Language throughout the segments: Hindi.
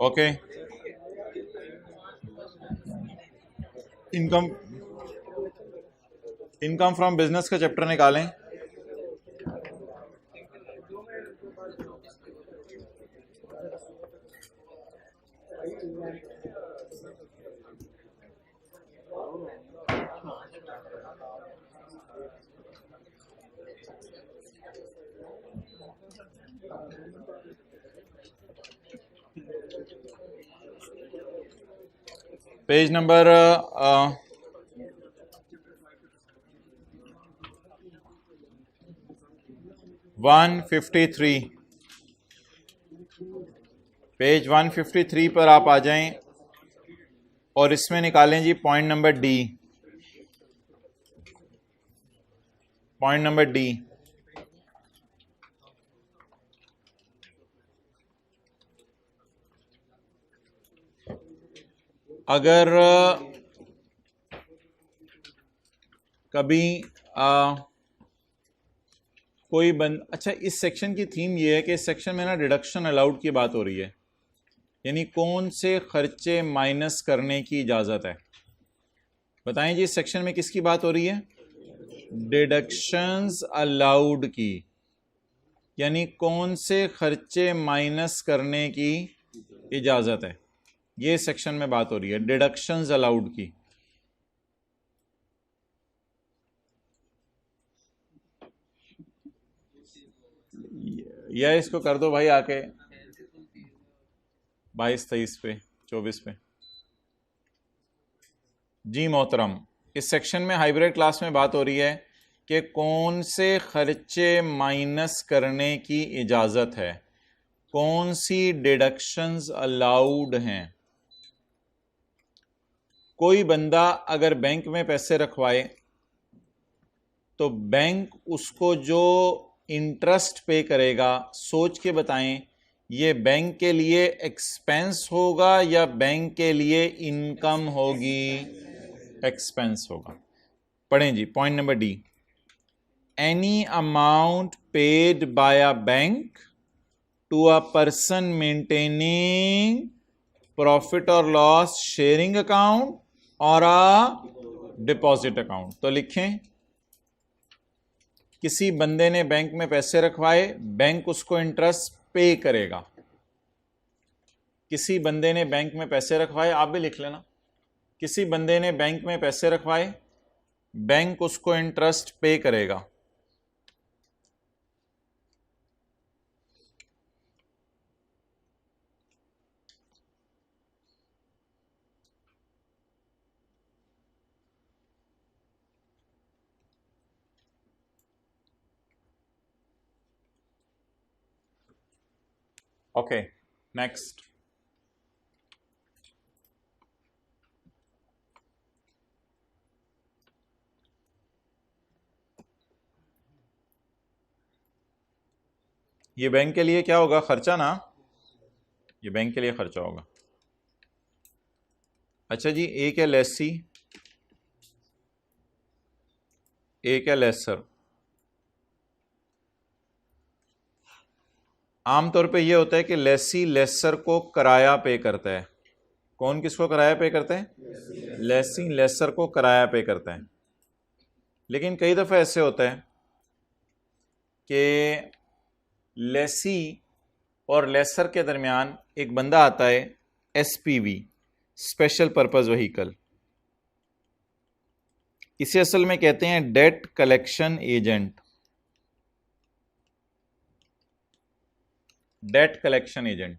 Okay, income income from business का चैप्टर निकालें। पेज नंबर 153, पेज 153 पर आप आ जाएं और इसमें निकालें जी point number D. Point number D, अगर कभी कोई अच्छा, इस सेक्शन की थीम ये है कि इस सेक्शन में ना डिडक्शन अलाउड की बात हो रही है, यानी कौन से खर्चे माइनस करने की इजाज़त है। बताएं जी, इस सेक्शन में किसकी बात हो रही है? डिडक्शंस अलाउड की, यानी कौन से खर्चे माइनस करने की इजाज़त है, ये सेक्शन में बात हो रही है, डिडक्शंस अलाउड की। या इसको कर दो भाई आके 22, 23 पे, 24 पे। जी मोहतरम, इस सेक्शन में हाइब्रिड क्लास में बात हो रही है कि कौन से खर्चे माइनस करने की इजाज़त है, कौन सी डिडक्शंस अलाउड हैं। कोई बंदा अगर बैंक में पैसे रखवाए तो बैंक उसको जो इंटरेस्ट पे करेगा, सोच के बताएं, ये बैंक के लिए एक्सपेंस होगा या बैंक के लिए इनकम होगी? एक्सपेंस होगा। पढ़ें जी point number D, any amount paid by a bank to a person maintaining profit और लॉस शेयरिंग अकाउंट और अ डिपॉजिट अकाउंट। तो लिखें, किसी बंदे ने बैंक में पैसे रखवाए, बैंक उसको इंटरेस्ट पे करेगा। किसी बंदे ने बैंक में पैसे रखवाए, आप भी लिख लेना, किसी बंदे ने बैंक में पैसे रखवाए, बैंक उसको इंटरेस्ट पे करेगा। Okay, next. ये बैंक के लिए क्या होगा? खर्चा ना, ये बैंक के लिए खर्चा होगा। अच्छा जी, एक है लेसी, एक है लेसर। आमतौर पे ये होता है कि लेसी लेसर को किराया पे करता है। कौन किसको किराया पे करता है? लेसी लेसर को किराया पे करता है। लेकिन कई दफ़ा ऐसे होता है कि लेसी और लेसर के दरमियान एक बंदा आता है, एसपीवी, स्पेशल पर्पस व्हीकल। इसे असल में कहते हैं debt collection agent. Debt collection agent,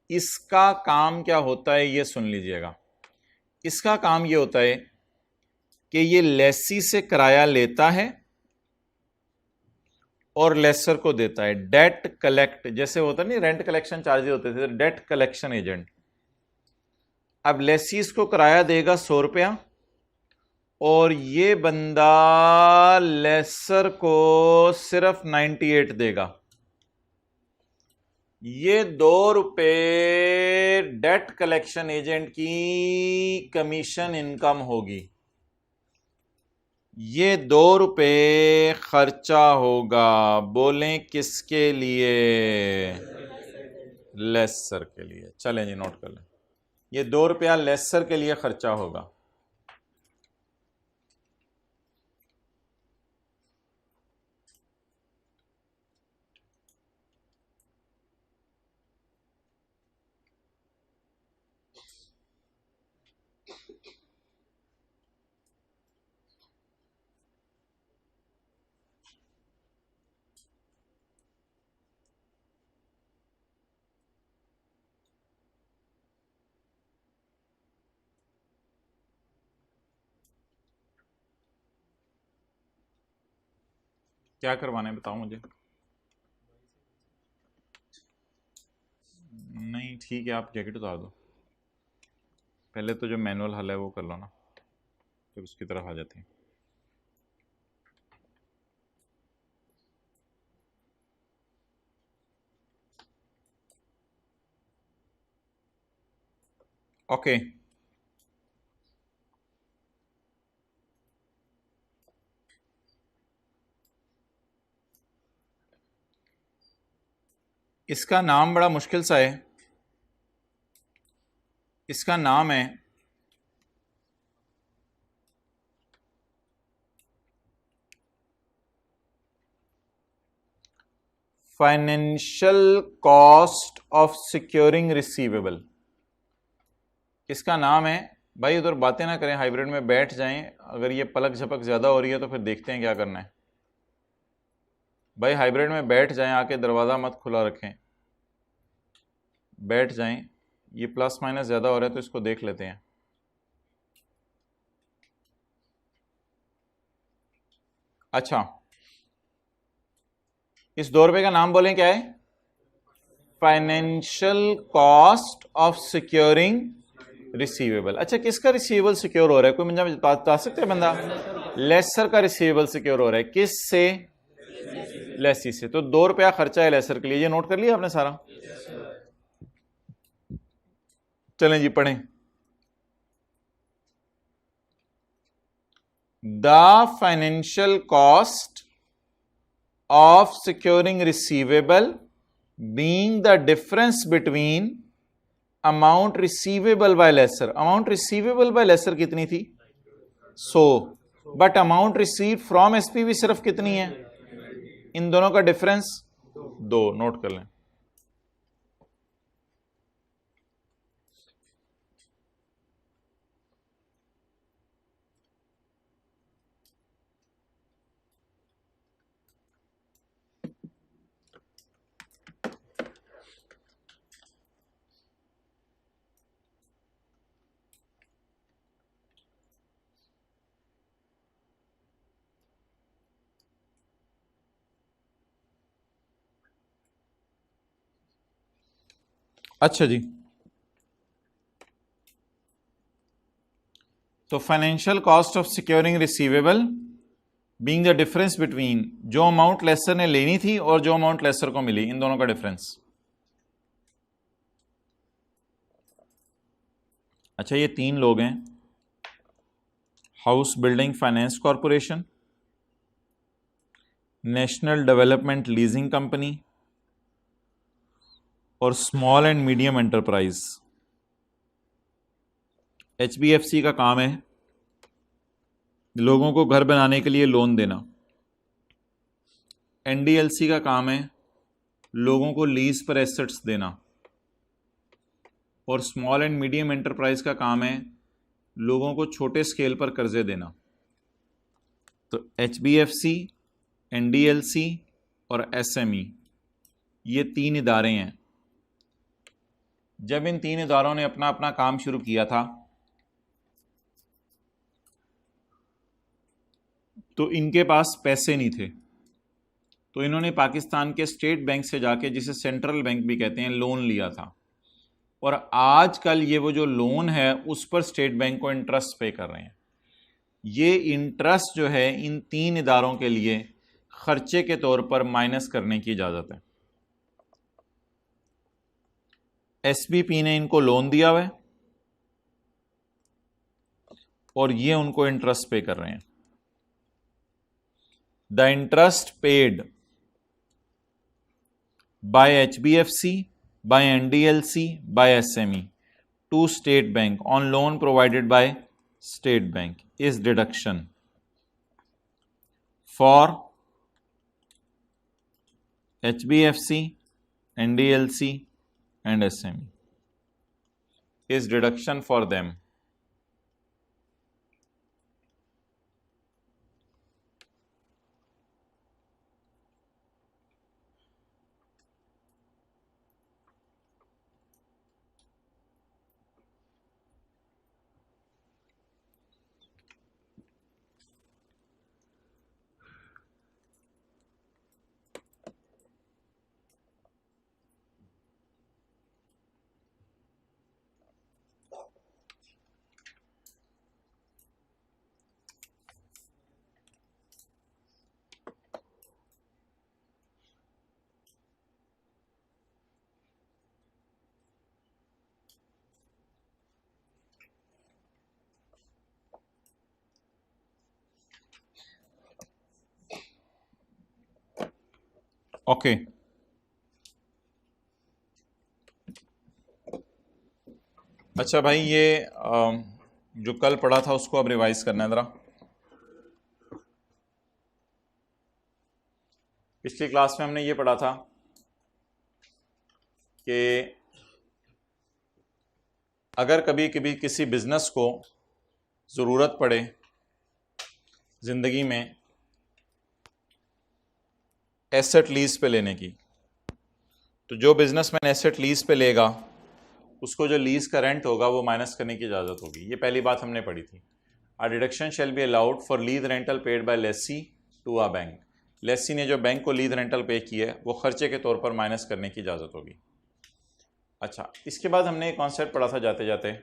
इसका काम क्या होता है ये सुन लीजिएगा। इसका काम ये होता है कि ये लेसी से किराया लेता है और लेसर को देता है। डेट कलेक्ट, जैसे होता नहीं रेंट कलेक्शन चार्जेस होते थे, डेट कलेक्शन एजेंट। अब लेसी इसको किराया देगा 100 रुपया और ये बंदा लेसर को सिर्फ 98 देगा। ये 2 रुपए डेट कलेक्शन एजेंट की कमीशन इनकम होगी। ये 2 रुपये खर्चा होगा, बोलें किसके लिए? लेसर के लिए। चलें जी, नोट कर लें, ये 2 रुपया लेसर के लिए खर्चा होगा। क्या करवाना है बताओ मुझे। नहीं ठीक है, आप जैकेट उतार दो, पहले तो जो मैनुअल हल है वो कर लो ना, फिर उसकी तरफ आ जाती है। ओके, इसका नाम बड़ा मुश्किल सा है। इसका नाम है financial cost of securing receivable. इसका नाम है, भाई उधर बातें ना करें, हाइब्रिड में बैठ जाएं। अगर ये पलक झपक ज्यादा हो रही है तो फिर देखते हैं क्या करना है। भाई हाइब्रिड में बैठ जाएं, आके दरवाजा मत खुला रखें, बैठ जाएं। ये प्लस माइनस ज्यादा हो रहा है तो इसको देख लेते हैं। अच्छा, इस 2 रुपये का नाम बोलें क्या है? Financial cost of securing receivable. अच्छा, किसका रिसीवेबल सिक्योर हो रहा है? कोई मुझे बता सकते हैं बंदा? लेसर का रिसीवेबल सिक्योर हो रहा है। किस से? लेसी से। तो 2 रुपया खर्चा है लेसर के लिए। ये नोट कर लिया आपने सारा? चलें जी पढ़ें। The financial cost of securing receivable being the difference between amount receivable by lesser। amount receivable by lesser कितनी थी? 100, but amount received from SPV सिर्फ कितनी है? इन दोनों का डिफरेंस 2। नोट कर लें। अच्छा जी, तो financial cost of securing receivable being the difference between जो अमाउंट लेसर ने लेनी थी और जो अमाउंट लेसर को मिली, इन दोनों का डिफरेंस। अच्छा, ये 3 लोग हैं, house building finance corporation, national development leasing company और small and medium enterprise. HBFC का काम है लोगों को घर बनाने के लिए लोन देना। NDLC का काम है लोगों को लीज पर एसेट्स देना। और स्मॉल एंड मीडियम एंटरप्राइज का काम है लोगों को छोटे स्केल पर कर्जे देना। तो HBFC, NDLC और SME, ये 3 इदारे हैं। जब इन 3 इदारों ने अपना अपना काम शुरू किया था तो इनके पास पैसे नहीं थे, तो इन्होंने पाकिस्तान के स्टेट बैंक से जाके, जिसे सेंट्रल बैंक भी कहते हैं, लोन लिया था। और आजकल ये वो जो लोन है उस पर स्टेट बैंक को इंटरेस्ट पे कर रहे हैं। ये इंटरेस्ट जो है इन 3 इदारों के लिए खर्चे के तौर पर माइनस करने की इजाज़त है। SBP ने इनको लोन दिया हुआ है और ये उनको इंटरेस्ट पे कर रहे हैं। The interest paid by HBFC, by NDLC, by SME to State Bank on loan provided by State Bank is deduction for HBFC, NDLC and SME, is deduction for them. Okay अच्छा भाई, ये जो कल पढ़ा था उसको अब रिवाइज करना है ज़रा। पिछली क्लास में हमने ये पढ़ा था कि अगर कभी कभी किसी बिजनेस को ज़रूरत पड़े ज़िंदगी में एसेट लीज पे लेने की, तो जो बिजनेसमैन एसेट लीज पे लेगा उसको जो लीज का रेंट होगा वो माइनस करने की इजाज़त होगी। ये पहली बात हमने पढ़ी थी। A deduction shall be allowed for lease rental paid by lessee to a bank. Lessee ने जो बैंक को लीज रेंटल पे किया है वो खर्चे के तौर पर माइनस करने की इजाज़त होगी। अच्छा, इसके बाद हमने एक कॉन्सेप्ट पढ़ा था जाते जाते,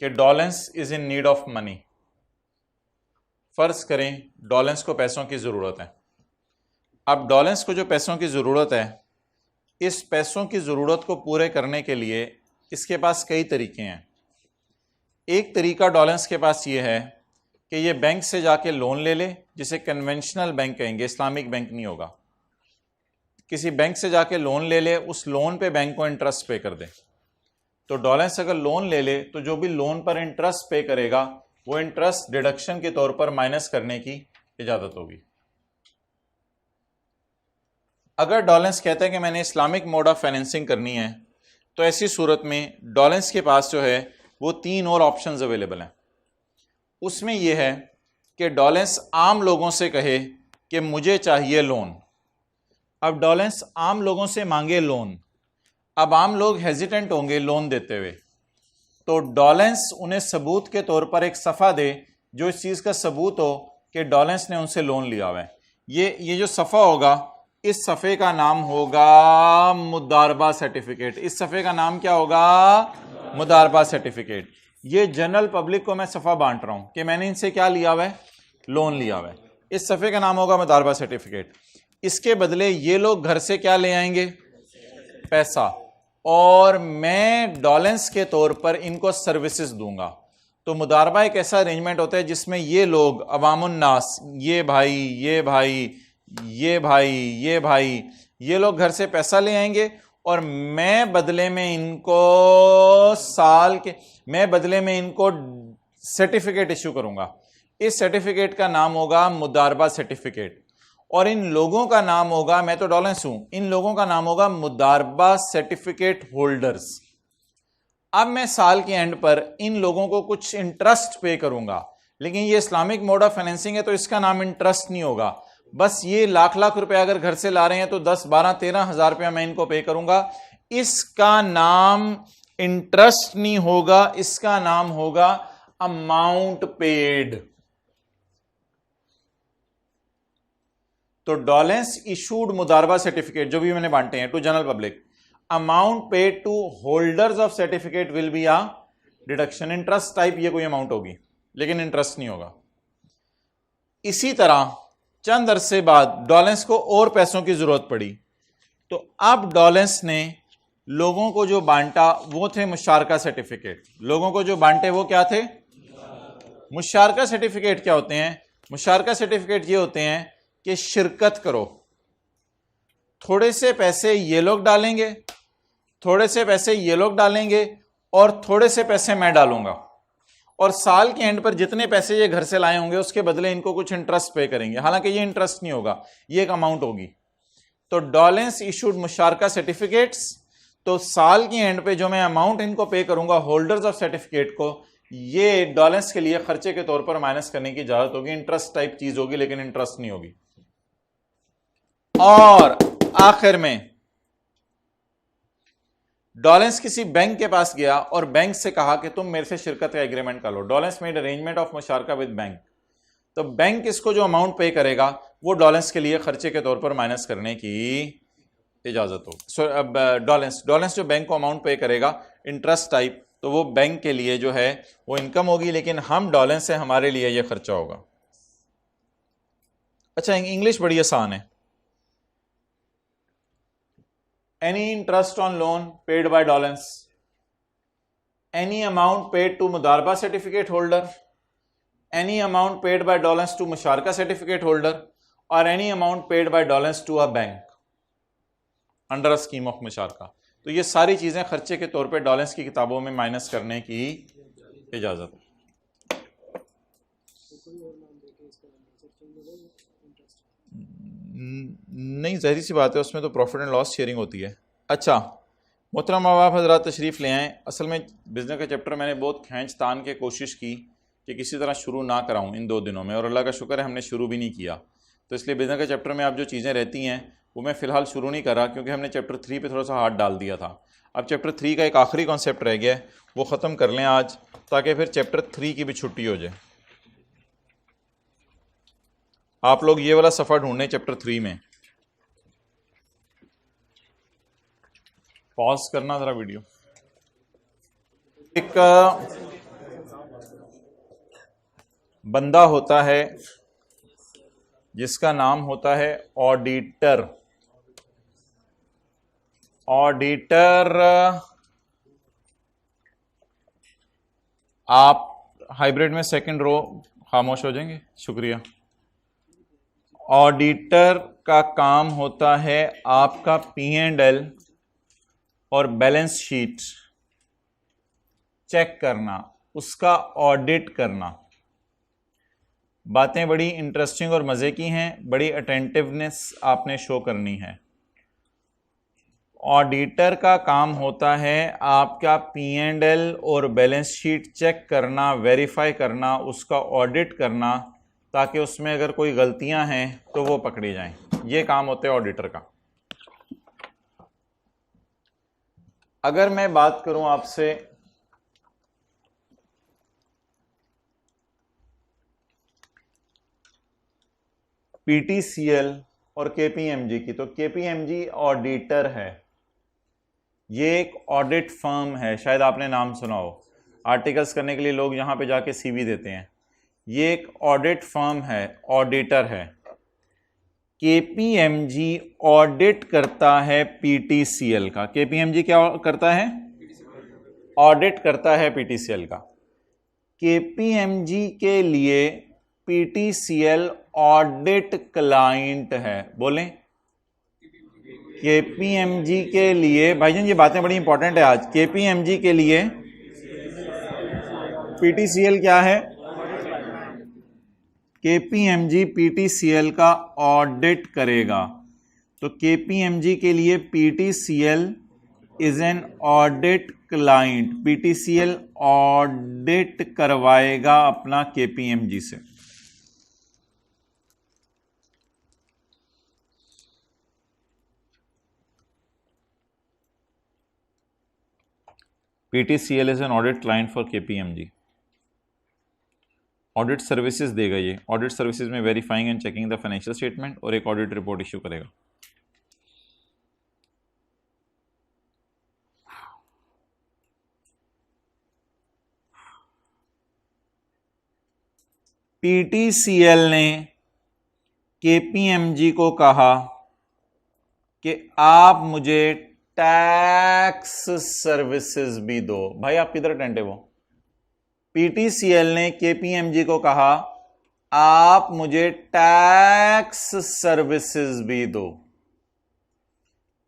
कि Dawlance is in need of money. फर्ज करें डॉलेंस को पैसों की ज़रूरत है। अब डॉलेंस को जो पैसों की ज़रूरत है, इस पैसों की ज़रूरत को पूरे करने के लिए इसके पास कई तरीके हैं। एक तरीका डॉलेंस के पास ये है कि ये बैंक से जाके लोन ले ले, जिसे कन्वेंशनल बैंक कहेंगे, इस्लामिक बैंक नहीं होगा। किसी बैंक से जाके लोन ले ले, उस लोन पे बैंक को इंटरेस्ट पे कर दे। तो डॉलेंस अगर लोन ले ले तो जो भी लोन पर इंटरेस्ट पे करेगा वो इंटरेस्ट डिडक्शन के तौर पर माइनस करने की इजाज़त होगी। अगर डॉलेंस कहता है कि मैंने इस्लामिक मोड ऑफ फाइनेंसिंग करनी है, तो ऐसी सूरत में डॉलेंस के पास जो है वो 3 और ऑप्शंस अवेलेबल हैं। उसमें यह है कि डॉलेंस आम लोगों से कहे कि मुझे चाहिए लोन। अब डॉलेंस आम लोगों से मांगे लोन, अब आम लोग हेजिटेंट होंगे लोन देते हुए, तो डॉलेंस उन्हें सबूत के तौर पर एक सफ़ा दे जो इस चीज़ का सबूत हो कि डॉलेंस ने उनसे लोन लिया हुआ है। ये जो सफ़ा होगा, इस सफ़े का नाम होगा मुदारबा सर्टिफिकेट। इस सफ़े का नाम क्या होगा? मुदारबा सर्टिफिकेट। ये जनरल पब्लिक को मैं सफ़ा बांट रहा हूँ कि मैंने इनसे क्या लिया हुआ है? लोन लिया हुआ है। इस सफ़े का नाम होगा मुदारबा सर्टिफिकेट। इसके बदले ये लोग घर से क्या ले आएंगे? पैसा, और मैं डॉलेंस के तौर पर इनको सर्विसेज दूंगा। तो मुदारबा एक ऐसा अरेंजमेंट होता है जिसमें ये लोग अवामुन्नास, ये भाई, ये भाई, ये भाई, ये भाई, ये लोग घर से पैसा ले आएंगे और मैं बदले में इनको सर्टिफिकेट इश्यू करूंगा। इस सर्टिफिकेट का नाम होगा मुदारबा सर्टिफिकेट, और इन लोगों का नाम होगा, मैं तो डॉलेंस हूं, इन लोगों का नाम होगा मुदारबा सर्टिफिकेट होल्डर्स। अब मैं साल के एंड पर इन लोगों को कुछ इंटरेस्ट पे करूंगा, लेकिन ये इस्लामिक मोड ऑफ फाइनेंसिंग है तो इसका नाम इंटरेस्ट नहीं होगा। बस ये लाख लाख रुपए अगर घर से ला रहे हैं तो 10, 12, 13 हजार रुपया मैं इनको पे करूंगा। इसका नाम इंटरेस्ट नहीं होगा, इसका नाम होगा अमाउंट पेड। तो डॉलेंस इशूड मुदारबा सर्टिफिकेट जो भी मैंने बांटे हैं to general public, amount paid to holders of certificate will be a deduction. Interest type ये कोई अमाउंट होगी, लेकिन इंटरेस्ट नहीं होगा। इसी तरह चंद अरसे बाद डॉलेंस को और पैसों की जरूरत पड़ी, तो अब डॉलेंस ने लोगों को जो बांटा वो थे मुशारका सर्टिफिकेट। लोगों को जो बांटे वो क्या थे? मुशारका सर्टिफिकेट क्या होते हैं? मुशारका सर्टिफिकेट ये होते हैं कि शिरकत करो, थोड़े से पैसे ये लोग डालेंगे, थोड़े से पैसे ये लोग डालेंगे और थोड़े से पैसे मैं डालूंगा, और साल के एंड पर जितने पैसे ये घर से लाए होंगे उसके बदले इनको कुछ इंटरेस्ट पे करेंगे। हालांकि ये इंटरेस्ट नहीं होगा, ये एक अमाउंट होगी। तो डॉलेंस इशूड मुशारका सर्टिफिकेट्स, तो साल के एंड पे जो मैं अमाउंट इनको पे करूंगा होल्डर्स ऑफ सर्टिफिकेट को, ये डॉलेंस के लिए खर्चे के तौर पर माइनस करने की इजाजत होगी। इंटरेस्ट टाइप चीज होगी लेकिन इंटरेस्ट नहीं होगी। और आखिर में डॉलेंस किसी बैंक के पास गया और बैंक से कहा कि तुम मेरे से शिरकत का एग्रीमेंट कर लो। डॉलेंस मेड अरेंजमेंट ऑफ मुशारका विद बैंक। तो बैंक इसको जो अमाउंट पे करेगा वो डॉलेंस के लिए खर्चे के तौर पर माइनस करने की इजाजत हो। सो अब डॉलेंस जो बैंक को अमाउंट पे करेगा इंटरेस्ट टाइप, तो वो बैंक के लिए जो है वो इनकम होगी, लेकिन हम डॉलेंस से हमारे लिए ये खर्चा होगा। अच्छा, इंग्लिश बड़ी आसान है। Any interest on loan paid by Dolens, any amount paid to Mudarba certificate holder, any amount paid by Dolens to Musharka certificate holder, or any amount paid by Dolens to a bank under a scheme of Musharka। तो ये सारी चीजें खर्चे के तौर पे डॉलेंस की किताबों में माइनस करने की इजाजत है। नहीं, ज़ाहिर सी बात है, उसमें तो प्रॉफिट एंड लॉस शेयरिंग होती है। अच्छा मोहतरम आप हजरात तशरीफ़ ले आएँ। असल में बिज़नेस का चैप्टर मैंने बहुत खींच तान के कोशिश की कि किसी तरह शुरू ना कराऊँ इन 2 दिनों में, और अल्लाह का शुक्र है हमने शुरू भी नहीं किया। तो इसलिए बिज़नेस के चैप्टर में अब जो चीज़ें रहती हैं वो मैं फ़िलहाल शुरू नहीं कर रहा, क्योंकि हमने चैप्टर 3 पे थोड़ा सा हाथ डाल दिया था। अब चैप्टर 3 का एक आखिरी कॉन्सेप्ट रह गया है, वो ख़त्म कर लें आज, ताकि फिर चैप्टर 3 की भी छुट्टी हो जाए। आप लोग ये वाला सफ़ा ढूंढें चैप्टर 3 में। पॉज करना ज़रा वीडियो। एक बंदा होता है जिसका नाम होता है ऑडिटर। ऑडिटर, आप हाइब्रिड में सेकंड रो खामोश हो जाएंगे, शुक्रिया। ऑडिटर का काम होता है आपका P&L और बैलेंस शीट चेक करना, उसका ऑडिट करना। बातें बड़ी इंटरेस्टिंग और मज़े की हैं, बड़ी अटेंटिवनेस आपने शो करनी है। ऑडिटर का काम होता है आपका P&L और बैलेंस शीट चेक करना, वेरीफाई करना, उसका ऑडिट करना, ताकि उसमें अगर कोई गलतियां हैं तो वो पकड़ी जाएं। ये काम होता है ऑडिटर का। अगर मैं बात करूं आपसे PTCL और KPMG की, तो KPMG ऑडिटर है, ये एक ऑडिट फर्म है, शायद आपने नाम सुना हो। आर्टिकल्स करने के लिए लोग यहाँ पे जाके CV देते हैं। ये एक ऑडिट फर्म है, ऑडिटर है। KPMG ऑडिट करता है PTCL का। KPMG क्या करता है? ऑडिट करता है PTCL का। KPMG के लिए PTCL ऑडिट क्लाइंट है। बोलें, KPMG के लिए, भाईजान ये बातें बड़ी इंपॉर्टेंट है आज। KPMG के लिए PTCL क्या है? KPMG PTCL का ऑडिट करेगा। तो KPMG के लिए PTCL is an audit client. PTCL audit करवाएगा अपना KPMG से। PTCL is an audit client for KPMG। Audit services देगा ये। ऑडिट सर्विसेज में verifying and checking the financial statement और एक ऑडिट रिपोर्ट इश्यू करेगा। PTCL ने KPMG को कहा कि आप मुझे टैक्स सर्विसेज भी दो। भाई आप किधर अटेंटिव हो? पीटीसीएल ने केपीएमजी को कहा आप मुझे टैक्स सर्विसेज भी दो।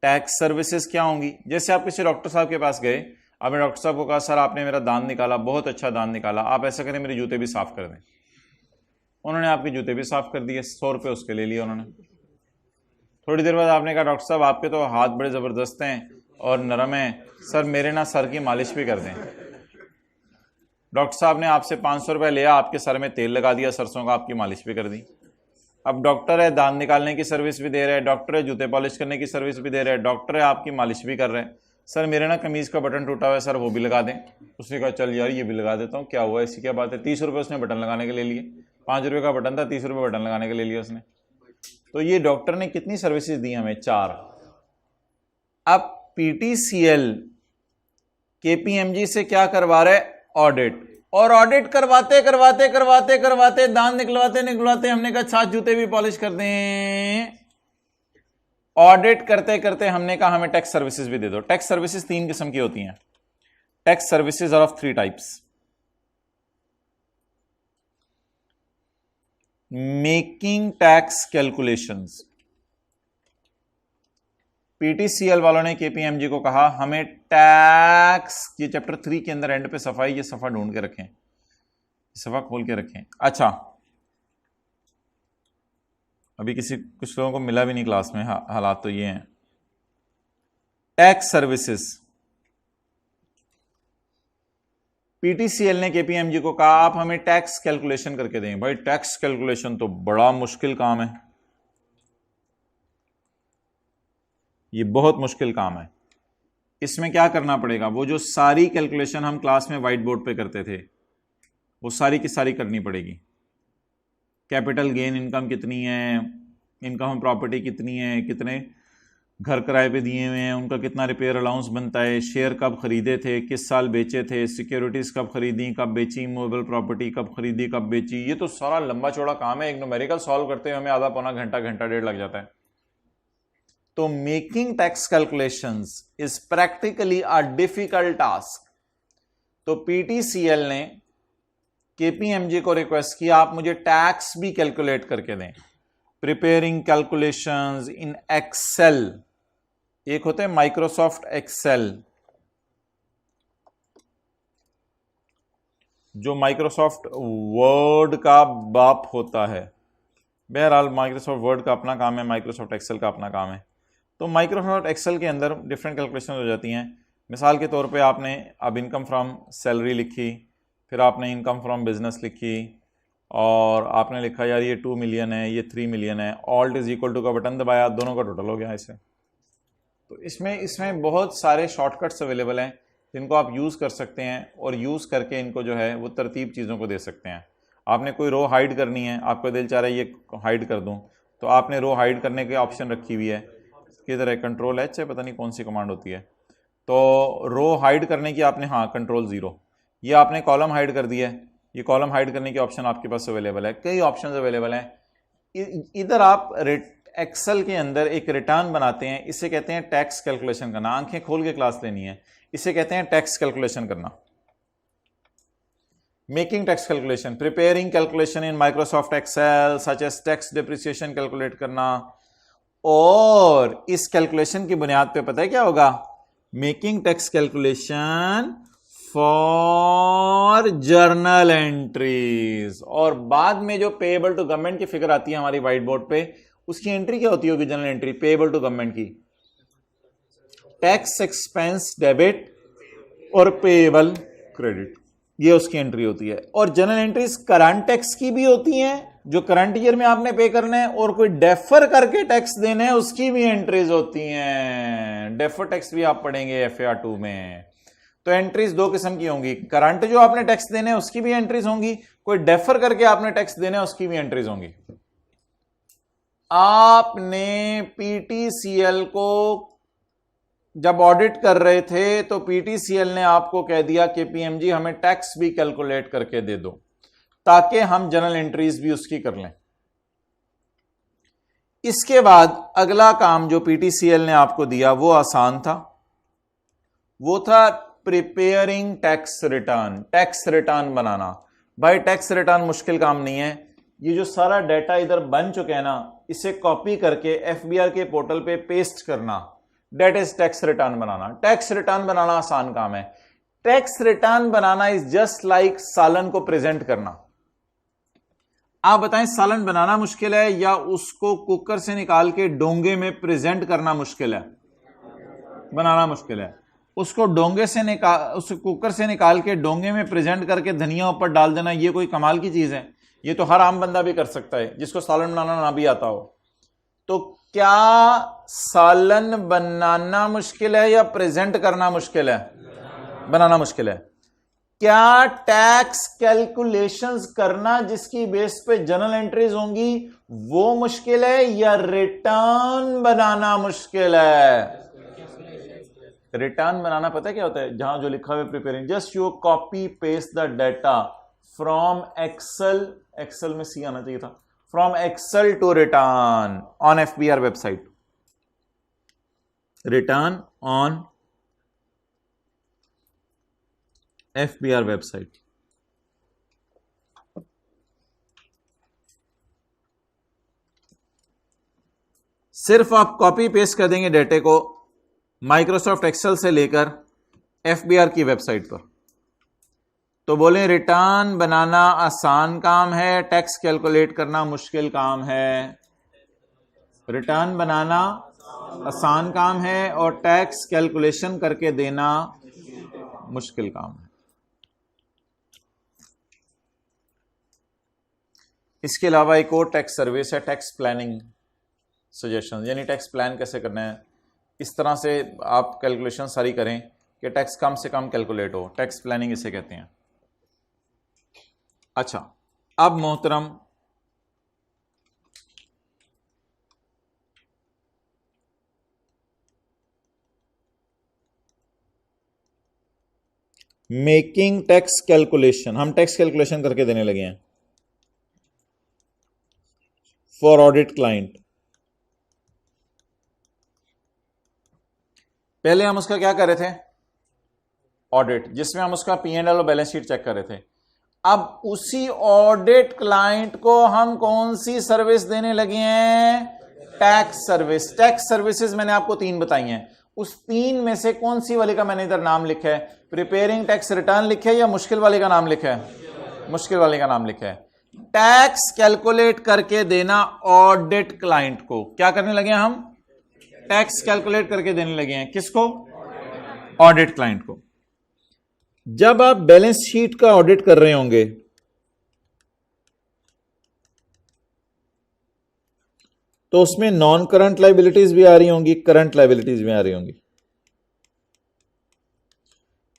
टैक्स सर्विसेज क्या होंगी? जैसे आप किसी डॉक्टर साहब के पास गए, आपने डॉक्टर साहब को कहा सर आपने मेरा दांत निकाला, बहुत अच्छा दांत निकाला, आप ऐसा करें मेरे जूते भी साफ कर दें। उन्होंने आपके जूते भी साफ कर दिए, 100 रुपये उसके ले लिए उन्होंने। थोड़ी देर बाद आपने कहा डॉक्टर साहब आपके तो हाथ बड़े ज़बरदस्त हैं और नरम हैं, सर मेरे ना सर की मालिश भी कर दें। डॉक्टर साहब ने आपसे 500 रुपये लिया, आपके सर में तेल लगा दिया सरसों का, आपकी मालिश भी कर दी। अब डॉक्टर है, दांत निकालने की सर्विस भी दे रहे हैं, डॉक्टर है जूते पॉलिश करने की सर्विस भी दे रहे हैं, डॉक्टर है आपकी मालिश भी कर रहे हैं। सर मेरे ना कमीज़ का बटन टूटा हुआ है सर वो भी लगा दें। उसने कहा चल यार ये भी लगा देता हूँ, क्या हुआ ऐसी क्या बात है। 30 रुपये उसने बटन लगाने के ले लिए, 5 रुपये का बटन था, 30 रुपये बटन लगाने के ले लिया उसने। तो ये डॉक्टर ने कितनी सर्विसेज दी हमें? 4। अब पीटीसीएल केपीएमजी से क्या करवा रहे? ऑडिट। और ऑडिट करवाते करवाते करवाते करवाते दांत निकलवाते निकलवाते हमने कहा 7 जूते भी पॉलिश कर दें। ऑडिट करते करते हमने कहा हमें टैक्स सर्विसेज भी दे दो। टैक्स सर्विसेज 3 किस्म की होती हैं। Tax services are of 3 types. Making tax calculations. PTCL वालों ने केपीएमजी को कहा हमें टैक्स, ये चैप्टर 3 के अंदर एंड पे सफा है, ये सफा ढूंढ के रखें, सफा खोल के रखें। अच्छा अभी कुछ लोगों को मिला भी नहीं क्लास में, हालात तो ये हैं। टैक्स सर्विसेज, पीटीसीएल ने केपीएमजी को कहा आप हमें टैक्स कैलकुलेशन करके दें। भाई टैक्स कैलकुलेशन तो बड़ा मुश्किल काम है, ये बहुत मुश्किल काम है। इसमें क्या करना पड़ेगा? वो जो सारी कैलकुलेशन हम क्लास में व्हाइट बोर्ड पे करते थे वो सारी की सारी करनी पड़ेगी। कैपिटल गेन इनकम कितनी है, इनकम प्रॉपर्टी कितनी है, कितने घर किराए पे दिए हुए हैं, उनका कितना रिपेयर अलाउंस बनता है, शेयर कब खरीदे थे, किस साल बेचे थे, सिक्योरिटीज कब खरीदी, कब बेची, मूवेबल प्रॉपर्टी कब खरीदी, कब बेची। ये तो सारा लंबा चौड़ा काम है। एक न्यूमेरिकल सॉल्व करते हुए हमें आधा पौना घंटा, घंटा डेढ़ लग जाता है। तो making tax calculations is practically a difficult task. तो पीटीसीएल ने केपीएमजी को रिक्वेस्ट किया आप मुझे टैक्स भी कैलकुलेट करके दें। प्रिपेयरिंग कैलकुलेशंस इन एक्सेल, एक होता है माइक्रोसॉफ्ट एक्सेल, जो माइक्रोसॉफ्ट वर्ड का बाप होता है। बहरहाल माइक्रोसॉफ्ट वर्ड का अपना काम है, माइक्रोसॉफ्ट एक्सेल का अपना काम है। तो माइक्रोसॉफ्ट एक्सेल के अंदर डिफरेंट कैलकुलेशन हो जाती हैं। मिसाल के तौर पे आपने अब इनकम फ्रॉम सैलरी लिखी, फिर आपने इनकम फ्रॉम बिजनेस लिखी, और आपने लिखा यार ये 2 मिलियन है, ये 3 मिलियन है, ऑल्ट इज इक्वल टू का बटन दबाया, दोनों का टोटल हो गया ऐसे। तो इसमें बहुत सारे शॉर्टकट्स अवेलेबल हैं जिनको आप यूज़ कर सकते हैं और यूज़ करके इनको जो है वो तरतीब चीज़ों को दे सकते हैं। आपने कोई रो हाइड करनी है, आपका दिल चाह रहा है ये हाइड कर दूं, तो आपने रो हाइड करने की ऑप्शन रखी हुई है, किधर है, कंट्रोल एच है, पता नहीं कौन सी कमांड होती है। तो रो हाइड करने की आपने, हाँ कंट्रोल 0, ये आपने कॉलम हाइड कर दिया है, ये कॉलम हाइड करने की ऑप्शन आपके पास अवेलेबल है। कई ऑप्शन अवेलेबल हैं। इधर आप एक्सेल के अंदर एक रिटर्न बनाते हैं, इसे कहते हैं टैक्स कैलकुलेशन करना। आंखें खोल के क्लास लेनी है, इसे कहते हैं टैक्स कैलकुलेशन करना। Making tax calculation, preparing calculation in Microsoft Excel such as tax depreciation calculate करना। और इस कैलकुलेशन की बुनियाद पे पता है क्या होगा? Making tax calculation for journal entries. और बाद में जो पेएबल टू गवर्नमेंट की फिगर आती है हमारी व्हाइट बोर्ड पे, उसकी एंट्री क्या होती होगी? Journal entry payable to government की, टैक्स एक्सपेंस डेबिट और पेएबल क्रेडिट, ये उसकी एंट्री होती है। और जनरल एंट्रीज करंट टैक्स की भी होती हैं, जो करंट ईयर में आपने पे करना है, और कोई डेफर करके टैक्स देने हैं उसकी भी एंट्रीज होती हैं। डेफर टैक्स भी आप पढ़ेंगे FAR 2 में। तो एंट्रीज 2 किस्म की होंगी, करंट जो आपने टैक्स देने हैं उसकी भी एंट्रीज होंगी, कोई डेफर करके आपने टैक्स देने हैं उसकी भी एंट्रीज होंगी। आपने पीटीसीएल को जब ऑडिट कर रहे थे तो पीटीसीएल ने आपको कह दिया कि पीएमजी हमें टैक्स भी कैलकुलेट करके दे दो ताकि हम जनरल एंट्रीज भी उसकी कर लें। इसके बाद अगला काम जो पीटीसीएल ने आपको दिया वो आसान था, वो था preparing tax return, tax return बनाना। भाई टैक्स रिटर्न मुश्किल काम नहीं है, ये जो सारा डाटा इधर बन चुके हैं ना, इसे कॉपी करके एफबीआर के पोर्टल पे पेस्ट करना, दैट इज टैक्स रिटर्न बनाना। टैक्स रिटर्न बनाना आसान काम है। टैक्स रिटर्न बनाना इज जस्ट लाइक सालन को प्रेजेंट करना। आप बताएं सालन बनाना मुश्किल है या उसको कुकर से निकाल के डोंगे में प्रेजेंट करना मुश्किल है? बनाना मुश्किल है। उसको डोंगे से उस कुकर से निकाल के डोंगे में प्रेजेंट करके धनिया ऊपर डाल देना, ये कोई कमाल की चीज है? ये तो हर आम बंदा भी कर सकता है जिसको सालन बनाना ना भी आता हो। तो क्या सालन बनाना मुश्किल है या प्रेजेंट करना मुश्किल है? बनाना मुश्किल है। क्या टैक्स कैलकुलेशंस करना जिसकी बेस पे जनरल एंट्रीज होंगी वो मुश्किल है या रिटर्न बनाना मुश्किल है? रिटर्न बनाना पता है क्या होता है? जहां जो लिखा हुआ है preparing, just you copy paste the data from Excel, Excel में सी आना चाहिए था, from Excel to return on FBR website, return on FBR website. सिर्फ आप कॉपी पेस्ट कर देंगे डाटे को माइक्रोसॉफ्ट एक्सेल से लेकर एफबीआर की वेबसाइट पर, तो बोले रिटर्न बनाना आसान काम है, टैक्स कैलकुलेट करना मुश्किल काम है। रिटर्न बनाना आसान काम है और टैक्स कैलकुलेशन करके देना मुश्किल काम है। इसके अलावा एक और टैक्स सर्विस है, टैक्स प्लानिंग सजेशन, यानी टैक्स प्लान कैसे करना है, इस तरह से आप कैलकुलेशन सारी करें कि टैक्स कम से कम कैलकुलेट हो, टैक्स प्लानिंग इसे कहते हैं। अच्छा, अब मोहतरम मेकिंग टैक्स कैलकुलेशन, हम टैक्स कैलकुलेशन करके देने लगे हैं फॉर ऑडिट क्लाइंट। पहले हम उसका क्या कर रहे थे? ऑडिट, जिसमें हम उसका P&L और बैलेंस शीट चेक कर रहे थे। अब उसी ऑडिट क्लाइंट को हम कौन सी सर्विस देने लगे हैं? Tax service. टैक्स सर्विसेज मैंने आपको 3 बताई हैं, उस 3 में से कौन सी वाले का मैंने इधर नाम लिखा है? प्रिपेयरिंग टैक्स रिटर्न लिखा है या मुश्किल वाले का नाम लिखा है? मुश्किल वाले का नाम लिखा है। टैक्स कैलकुलेट करके देना ऑडिट क्लाइंट को। क्या करने लगे हैं हम? टैक्स कैलकुलेट करके देने लगे हैं। किसको? ऑडिट क्लाइंट को। जब आप बैलेंस शीट का ऑडिट कर रहे होंगे तो उसमें नॉन करंट लायबिलिटीज भी आ रही होंगी, करंट लायबिलिटीज भी आ रही होंगी।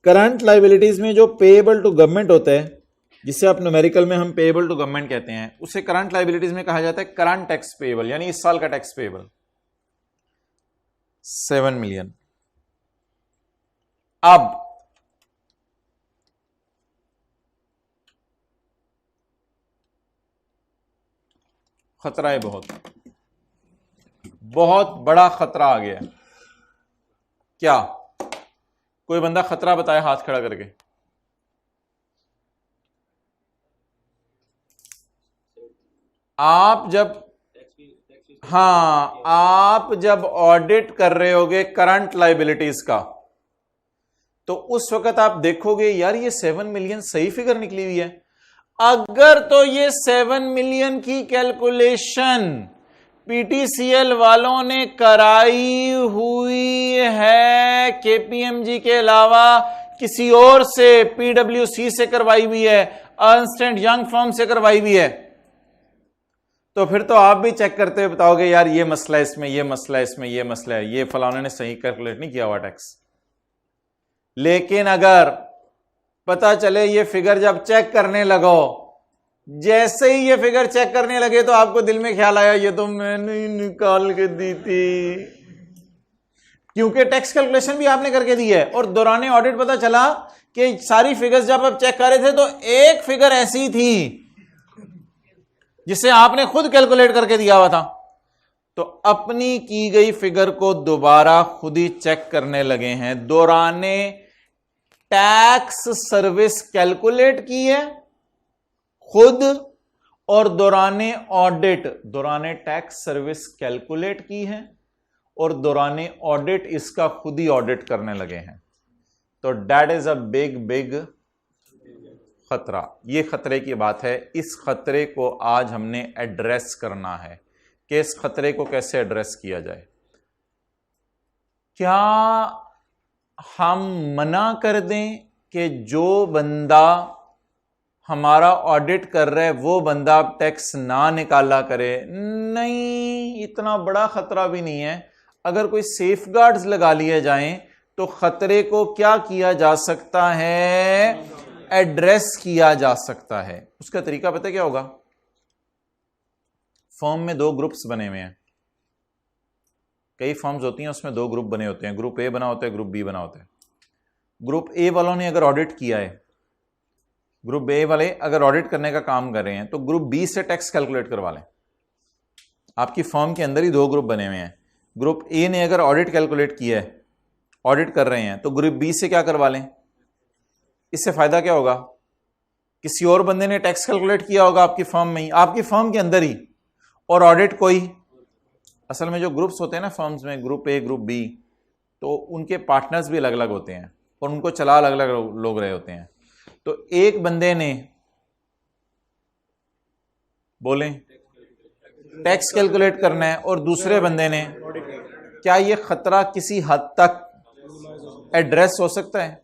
करंट लायबिलिटीज में जो पेएबल टू गवर्नमेंट होता है, जिसे आप न्यूमेरिकल में हम पेएबल टू गवर्नमेंट कहते हैं, उसे करंट लायबिलिटीज में कहा जाता है करंट टैक्स पेएबल, यानी इस साल का टैक्स पेएबल 7 मिलियन। अब खतरा है, बहुत बड़ा खतरा आ गया। क्या? कोई बंदा खतरा बताए हाथ खड़ा करके। आप जब ऑडिट कर रहे होगे करंट लायबिलिटीज का, तो उस वक्त आप देखोगे यार ये 7 मिलियन सही फिगर निकली हुई है। अगर तो ये 7 मिलियन की कैलकुलेशन पीटीसीएल वालों ने कराई हुई है, केपीएमजी के अलावा किसी और से, पीडब्ल्यूसी से करवाई हुई है, अर्नस्ट एंड यंग फर्म से करवाई हुई है, तो फिर तो आप भी चेक करते हुए बताओगे यार ये मसला है इसमें, ये मसला है इसमें, ये मसला है, ये फलाने ने सही कैलकुलेट नहीं किया हुआ टैक्स। लेकिन अगर पता चले ये फिगर जब चेक करने लगो, जैसे ही ये फिगर चेक करने लगे तो आपको दिल में ख्याल आया ये तो मैंने ही निकाल के दी थी, क्योंकि टैक्स कैलकुलेशन भी आपने करके दी है और दौरान ऑडिट पता चला कि सारी फिगर्स जब आप चेक कर रहे थे तो एक फिगर ऐसी थी जिसे आपने खुद कैलकुलेट करके दिया हुआ था। तो अपनी की गई फिगर को दोबारा खुद ही चेक करने लगे हैं। दौराने टैक्स सर्विस कैलकुलेट की है खुद, और दौराने ऑडिट, दौराने टैक्स सर्विस कैलकुलेट की है और दौराने ऑडिट इसका खुद ही ऑडिट करने लगे हैं। तो दैट इज अ बिग खतरा। ये खतरे की बात है। इस खतरे को आज हमने एड्रेस करना है कि इस खतरे को कैसे एड्रेस किया जाए। क्या हम मना कर दें कि जो बंदा हमारा ऑडिट कर रहा है वो बंदा अब टैक्स ना निकाला करे? नहीं, इतना बड़ा खतरा भी नहीं है। अगर कोई सेफगार्ड्स लगा लिए जाएं तो खतरे को क्या किया जा सकता है? एड्रेस किया जा सकता है। उसका तरीका पता क्या होगा? फर्म में दो ग्रुप्स बने हुए हैं। कई फर्म्स होती हैं उसमें दो ग्रुप बने होते हैं, ग्रुप ए बना होता है, ग्रुप बी बना होता है। ग्रुप ए वालों ने अगर ऑडिट किया है, ग्रुप ए वाले अगर ऑडिट करने का काम कर रहे हैं तो ग्रुप बी से टैक्स कैलकुलेट करवा लें। आपकी फर्म के अंदर ही दो ग्रुप बने हुए हैं। ग्रुप ए ने अगर ऑडिट कैलकुलेट किया है, ऑडिट कर रहे हैं, तो ग्रुप बी से क्या करवा लें। इससे फायदा क्या होगा? किसी और बंदे ने टैक्स कैलकुलेट किया होगा आपकी फर्म में ही, आपकी फर्म के अंदर ही, और ऑडिट कोई। असल में जो ग्रुप्स होते हैं ना फर्म्स में, ग्रुप ए ग्रुप बी, तो उनके पार्टनर्स भी अलग अलग होते हैं और उनको चला अलग अलग लोग रहे होते हैं। तो एक बंदे ने बोले टैक्स कैलकुलेट करना है और दूसरे बंदे ने, क्या ये खतरा किसी हद तक एड्रेस हो सकता है?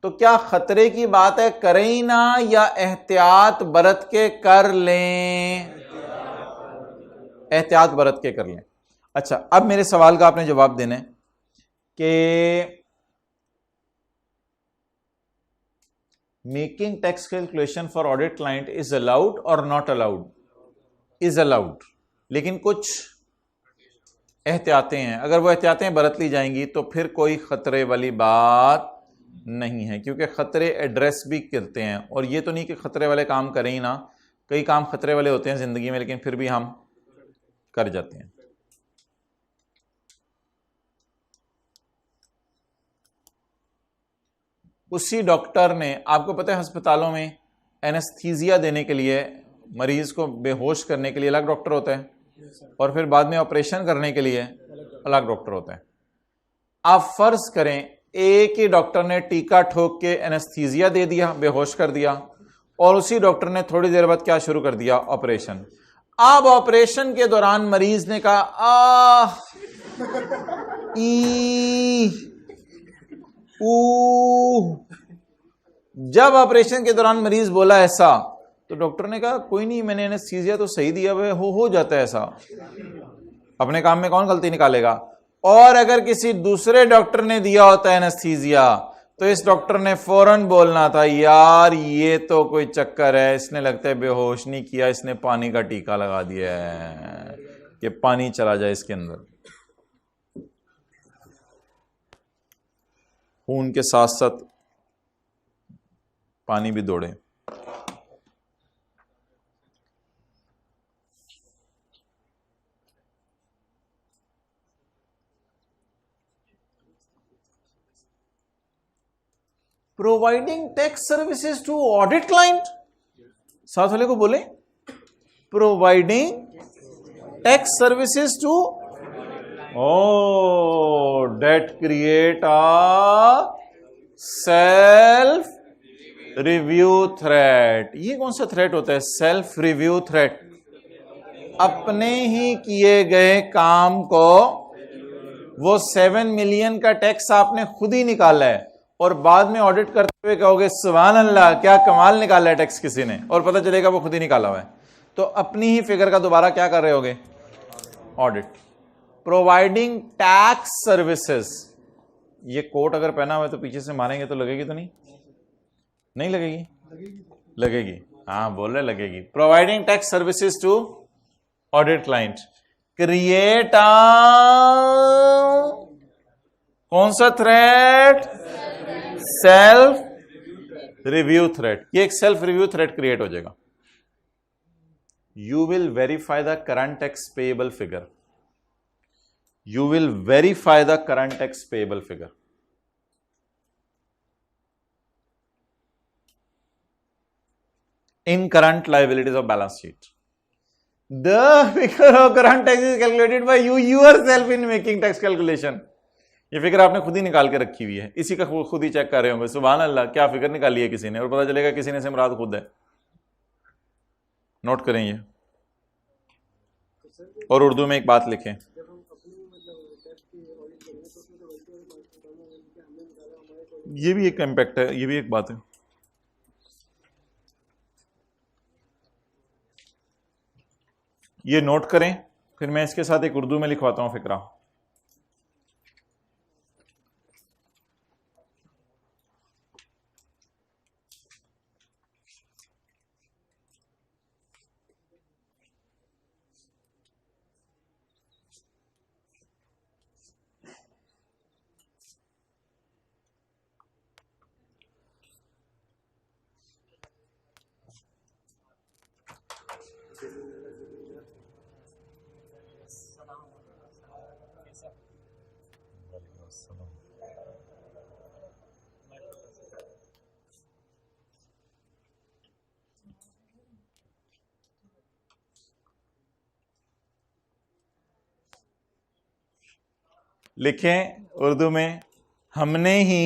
तो क्या खतरे की बात है करें ही ना, या एहतियात बरत के कर लें? एहतियात बरत के कर लें। अच्छा, अब मेरे सवाल का आपने जवाब देना है कि making tax calculation for audit client is allowed और नॉट अलाउड? इज अलाउड, लेकिन कुछ एहतियातें हैं। अगर वो एहतियातें बरत ली जाएंगी तो फिर कोई खतरे वाली बात नहीं है, क्योंकि खतरे एड्रेस भी करते हैं। और ये तो नहीं कि खतरे वाले काम करें ही ना, कई काम खतरे वाले होते हैं जिंदगी में लेकिन फिर भी हम कर जाते हैं। उसी डॉक्टर ने, आपको पता है अस्पतालों में एनेस्थीसिया देने के लिए, मरीज को बेहोश करने के लिए अलग डॉक्टर होता है, और फिर बाद में ऑपरेशन करने के लिए अलग डॉक्टर होता है। आप फर्ज करें एक ही डॉक्टर ने टीका ठोक के एनेस्थीसिया दे दिया, बेहोश कर दिया, और उसी डॉक्टर ने थोड़ी देर बाद क्या शुरू कर दिया? ऑपरेशन। अब ऑपरेशन के दौरान मरीज ने कहा आ ई ऊ। जब ऑपरेशन के दौरान मरीज बोला ऐसा, तो डॉक्टर ने कहा कोई नहीं, मैंने एनेस्थीसिया तो सही दिया, वह हो जाता है ऐसा, अपने काम में कौन गलती निकालेगा। और अगर किसी दूसरे डॉक्टर ने दिया होता है एनेस्थीसिया तो इस डॉक्टर ने फौरन बोलना था यार ये तो कोई चक्कर है, इसने लगता है बेहोश नहीं किया, इसने पानी का टीका लगा दिया है कि पानी चला जाए इसके अंदर, खून के साथ साथ पानी भी दौड़े। Providing tax services to audit client, साथ वाले को बोले providing tax services to, oh that create a self review threat. ये कौन सा थ्रेट होता है? Self review threat. अपने ही किए गए काम को, वो 7 मिलियन का टैक्स आपने खुद ही निकाला है और बाद में ऑडिट करते हुए कहोगे सुभान अल्लाह क्या कमाल निकाला है टैक्स किसी ने, और पता चलेगा वो खुद ही निकाला हुआ है। तो अपनी ही फिगर का दोबारा क्या कर रहे होगे? ऑडिट। प्रोवाइडिंग टैक्स सर्विसेज, ये कोट अगर पहना हुआ है तो पीछे से मारेंगे तो लगेगी तो नहीं? नहीं लगेगी? लगेगी। हाँ बोल रहे लगेगी। Providing tax services to audit client, create कौन सा थ्रेट? Self review threat. ये एक सेल्फ रिव्यू थ्रेट क्रिएट हो जाएगा। You will verify the current tax payable figure. you will verify the current tax payable figure. In current liabilities of balance sheet. The figure of current tax is calculated by you yourself in making tax calculation. ये फिगर आपने खुद ही निकाल के रखी हुई है, इसी का खुद ही चेक कर रहे होंगे। सुभान अल्लाह, क्या फिगर निकाली है किसी ने, और पता चलेगा किसी ने से मुराद खुद है। नोट करें ये, और उर्दू में एक बात लिखें। ये भी एक इम्पैक्ट है, ये भी एक बात है। ये नोट करें, फिर मैं इसके साथ एक उर्दू में लिखवाता हूं फिक्रा। लिखें उर्दू में, हमने ही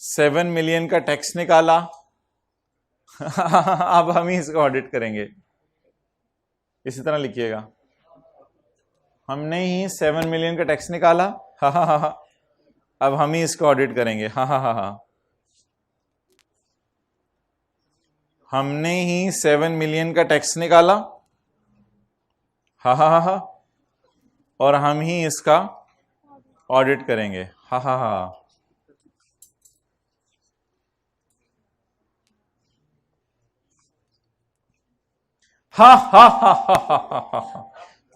7 मिलियन का टैक्स निकाला। अब हम ही इसका ऑडिट करेंगे। इसी तरह लिखिएगा, हमने ही 7 मिलियन का टैक्स निकाला, हा, अब हम ही इसका ऑडिट करेंगे, हा। हमने ही 7 मिलियन का टैक्स निकाला, हा, और हम ही इसका ऑडिट करेंगे, हा। हा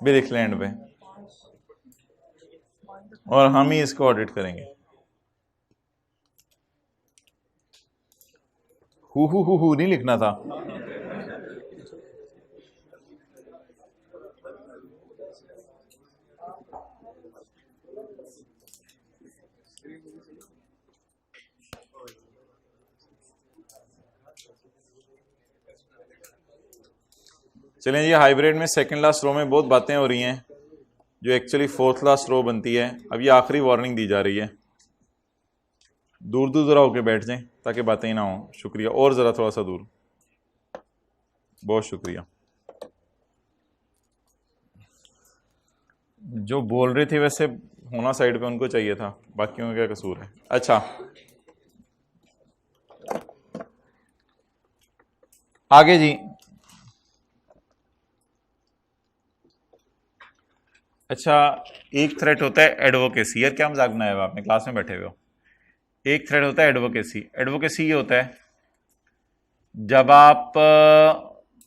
भी लिख लें एंड पे, और हम ही इसको ऑडिट करेंगे। हु नहीं लिखना था। चलें जी, हाइब्रिड में सेकंड लास्ट रो में बहुत बातें हो रही हैं जो एक्चुअली फोर्थ लास्ट रो बनती है। अब ये आखिरी वार्निंग दी जा रही है, दूर जरा होके बैठ जाएं ताकि बातें ही ना हो। शुक्रिया, और ज़रा थोड़ा सा दूर, बहुत शुक्रिया। जो बोल रहे थे वैसे होना साइड पे उनको चाहिए था, बाकियों का क्या कसूर है। अच्छा, आगे जी। अच्छा, एक थ्रेट होता है एडवोकेसी। यार क्या मजाक बनाया हुआ आपने, क्लास में बैठे हुए हो। एक थ्रेट होता है एडवोकेसी। एडवोकेसी ये होता है जब आप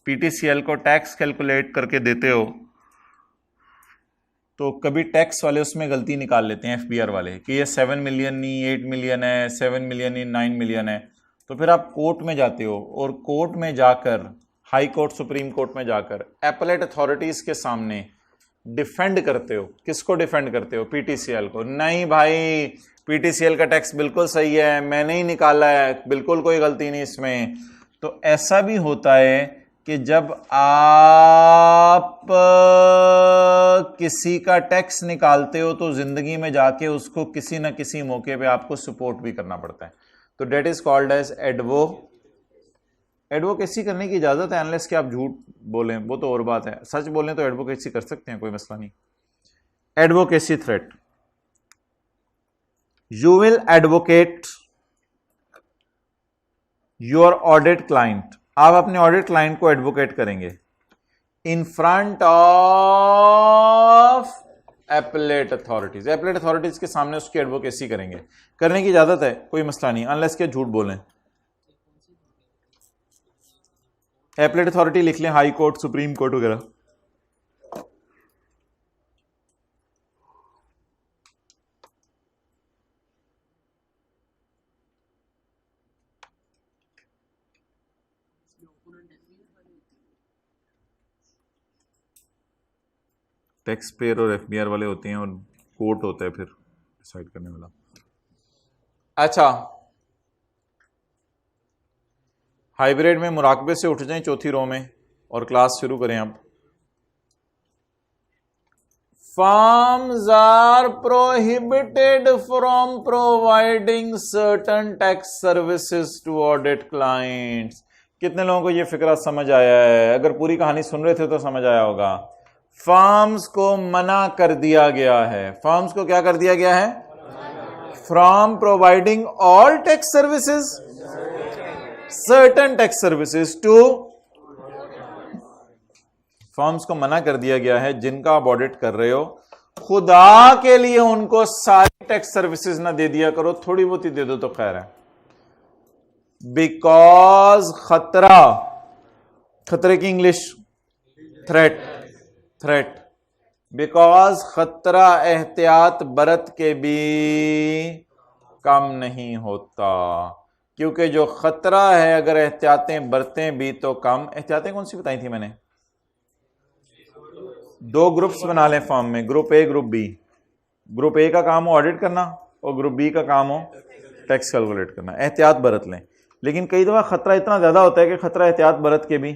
पीटीसीएल को टैक्स कैलकुलेट करके देते हो तो कभी टैक्स वाले उसमें गलती निकाल लेते हैं, एफबीआर वाले, कि ये 7 मिलियन नहीं 8 मिलियन है, 7 मिलियन नहीं 9 मिलियन है। तो फिर आप कोर्ट में जाते हो और कोर्ट में जाकर, हाई कोर्ट सुप्रीम कोर्ट में जाकर एपलेट अथॉरिटीज के सामने डिफेंड करते हो। किसको डिफेंड करते हो? पीटीसीएल को। नहीं भाई, पीटीसीएल का टैक्स बिल्कुल सही है, मैंने ही निकाला है, बिल्कुल कोई गलती नहीं इसमें। तो ऐसा भी होता है कि जब आप किसी का टैक्स निकालते हो तो जिंदगी में जाके उसको किसी ना किसी मौके पे आपको सपोर्ट भी करना पड़ता है। तो that is called as advocacy करने की इजाजत है, अनलेस कि आप झूठ बोलें, वो तो और बात है। सच बोलें तो एडवोकेसी कर सकते हैं, कोई मसला नहीं। Advocacy threat, you will advocate your audit client. आप अपने ऑडिट क्लाइंट को एडवोकेट करेंगे in front of appellate authorities. Appellate authorities के सामने उसकी एडवोकेसी करेंगे। करने की इजाजत है, कोई मसला नहीं, अनलेस के झूठ बोलें। एपलेट अथॉरिटी लिख लें, हाई कोर्ट, सुप्रीम कोर्ट वगैरह। टैक्स पेयर और एफबीआर वाले होते हैं और कोर्ट होता है फिर डिसाइड करने वाला। अच्छा, हाइब्रिड में मुराकबे से उठ जाएं चौथी रो में और क्लास शुरू करें अब। Firms are prohibited from providing certain tax services to audit clients. कितने लोगों को ये फिक्रा समझ आया है? अगर पूरी कहानी सुन रहे थे तो समझ आया होगा। फर्म्स को मना कर दिया गया है। फर्म्स को क्या कर दिया गया है? From providing all tax services, certain tax services to, firms को मना कर दिया गया है जिनका आप ऑडिट कर रहे हो, खुदा के लिए उनको सारी टैक्स सर्विसेज ना दे दिया करो, थोड़ी बहुत ही दे दो तो खैर है। बिकॉज खतरा, खतरे की इंग्लिश थ्रेट, थ्रेट, बिकॉज खतरा एहतियात बरत के भी कम नहीं होता, क्योंकि जो खतरा है अगर एहतियातें बरतें भी तो कम। एहतियातें कौन सी बताई थी मैंने? दो ग्रुप्स बना लें फॉर्म में, group A group B. Group A का काम हो ऑडिट करना और ग्रुप बी का काम हो टैक्स कैलकुलेट करना। एहतियात बरत लें, लेकिन कई दफा खतरा इतना ज्यादा होता है कि खतरा एहतियात बरत के भी।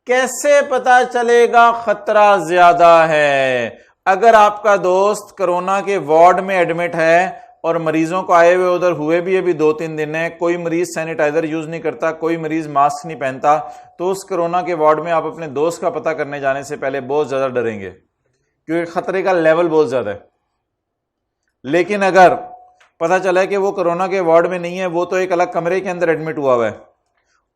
कैसे पता चलेगा खतरा ज्यादा है? अगर आपका दोस्त कोरोना के वार्ड में एडमिट है और मरीजों को आए हुए उधर हुए भी अभी 2-3 दिन है, कोई मरीज सैनिटाइजर यूज नहीं करता, कोई मरीज मास्क नहीं पहनता, तो उस कोरोना के वार्ड में आप अपने दोस्त का पता करने जाने से पहले बहुत ज्यादा डरेंगे, क्योंकि खतरे का लेवल बहुत ज्यादा है। लेकिन अगर पता चला है कि वो कोरोना के वार्ड में नहीं है, वो तो एक अलग कमरे के अंदर एडमिट हुआ हुआ है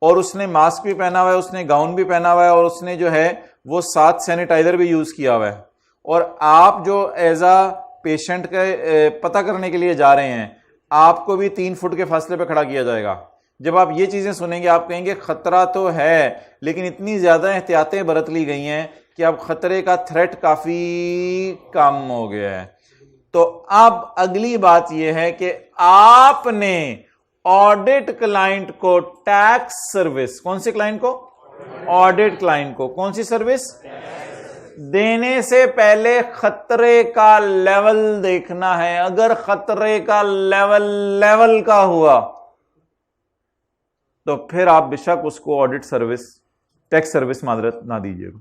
और उसने मास्क भी पहना हुआ है, उसने गाउन भी पहना हुआ है और उसने जो है वो 7 सैनिटाइजर भी यूज किया हुआ है, और आप जो एज आ पेशेंट के पता करने के लिए जा रहे हैं, आपको भी 3 फुट के फासले पे खड़ा किया जाएगा। जब आप ये चीजें सुनेंगे आप कहेंगे खतरा तो है, लेकिन इतनी ज्यादा एहतियातें बरत ली गई हैं कि अब खतरे का थ्रेट काफी कम हो गया है। तो अब अगली बात यह है कि आपने ऑडिट क्लाइंट को टैक्स सर्विस, कौन से क्लाइंट को? ऑडिट क्लाइंट को कौन सी सर्विस देने से पहले खतरे का लेवल देखना है। अगर खतरे का लेवल का हुआ तो फिर आप बेशक उसको ऑडिट सर्विस, टैक्स सर्विस मादरत ना दीजिएगा।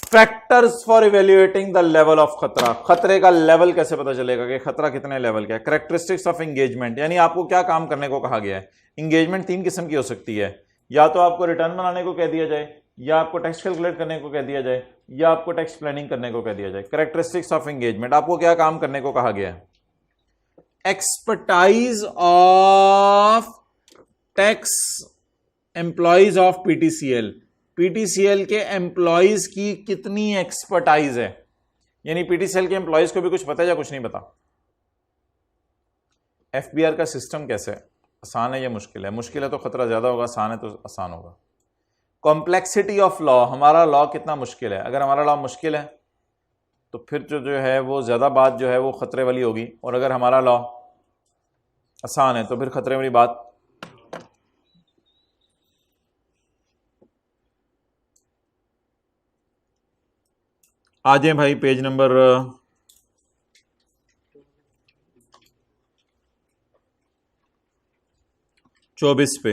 Factors for evaluating the level of खतरा। खतरे का लेवल कैसे पता चलेगा कि खतरा कितने लेवल का है? कैरेक्टरिस्टिक्स ऑफ एंगेजमेंट, यानी आपको क्या काम करने को कहा गया है। एंगेजमेंट 3 किस्म की हो सकती है, या तो आपको रिटर्न बनाने को कह दिया जाए, या आपको टैक्स कैलकुलेट करने को कह दिया जाए, या आपको टैक्स प्लानिंग करने को कह दिया जाए। कैरेक्टरिस्टिक्स ऑफ एंगेजमेंट, आपको क्या काम करने को कहा गया है? Expertise of tax employees of PTCL. PTCL के एम्प्लॉइज की कितनी एक्सपर्टाइज है, यानी पीटीसीएल के एम्प्लॉइज को भी कुछ पता है या कुछ नहीं पता। एफबीआर का सिस्टम कैसे है, आसान है या मुश्किल है? मुश्किल है तो खतरा ज्यादा होगा, आसान है तो आसान होगा। कॉम्प्लेक्सिटी ऑफ लॉ, हमारा लॉ कितना मुश्किल है। अगर हमारा लॉ मुश्किल है तो फिर जो है वो ज्यादा बात जो है वो खतरे वाली होगी, और अगर हमारा लॉ आसान है तो फिर खतरे वाली बात। आ जाए भाई पेज नंबर 24 पे।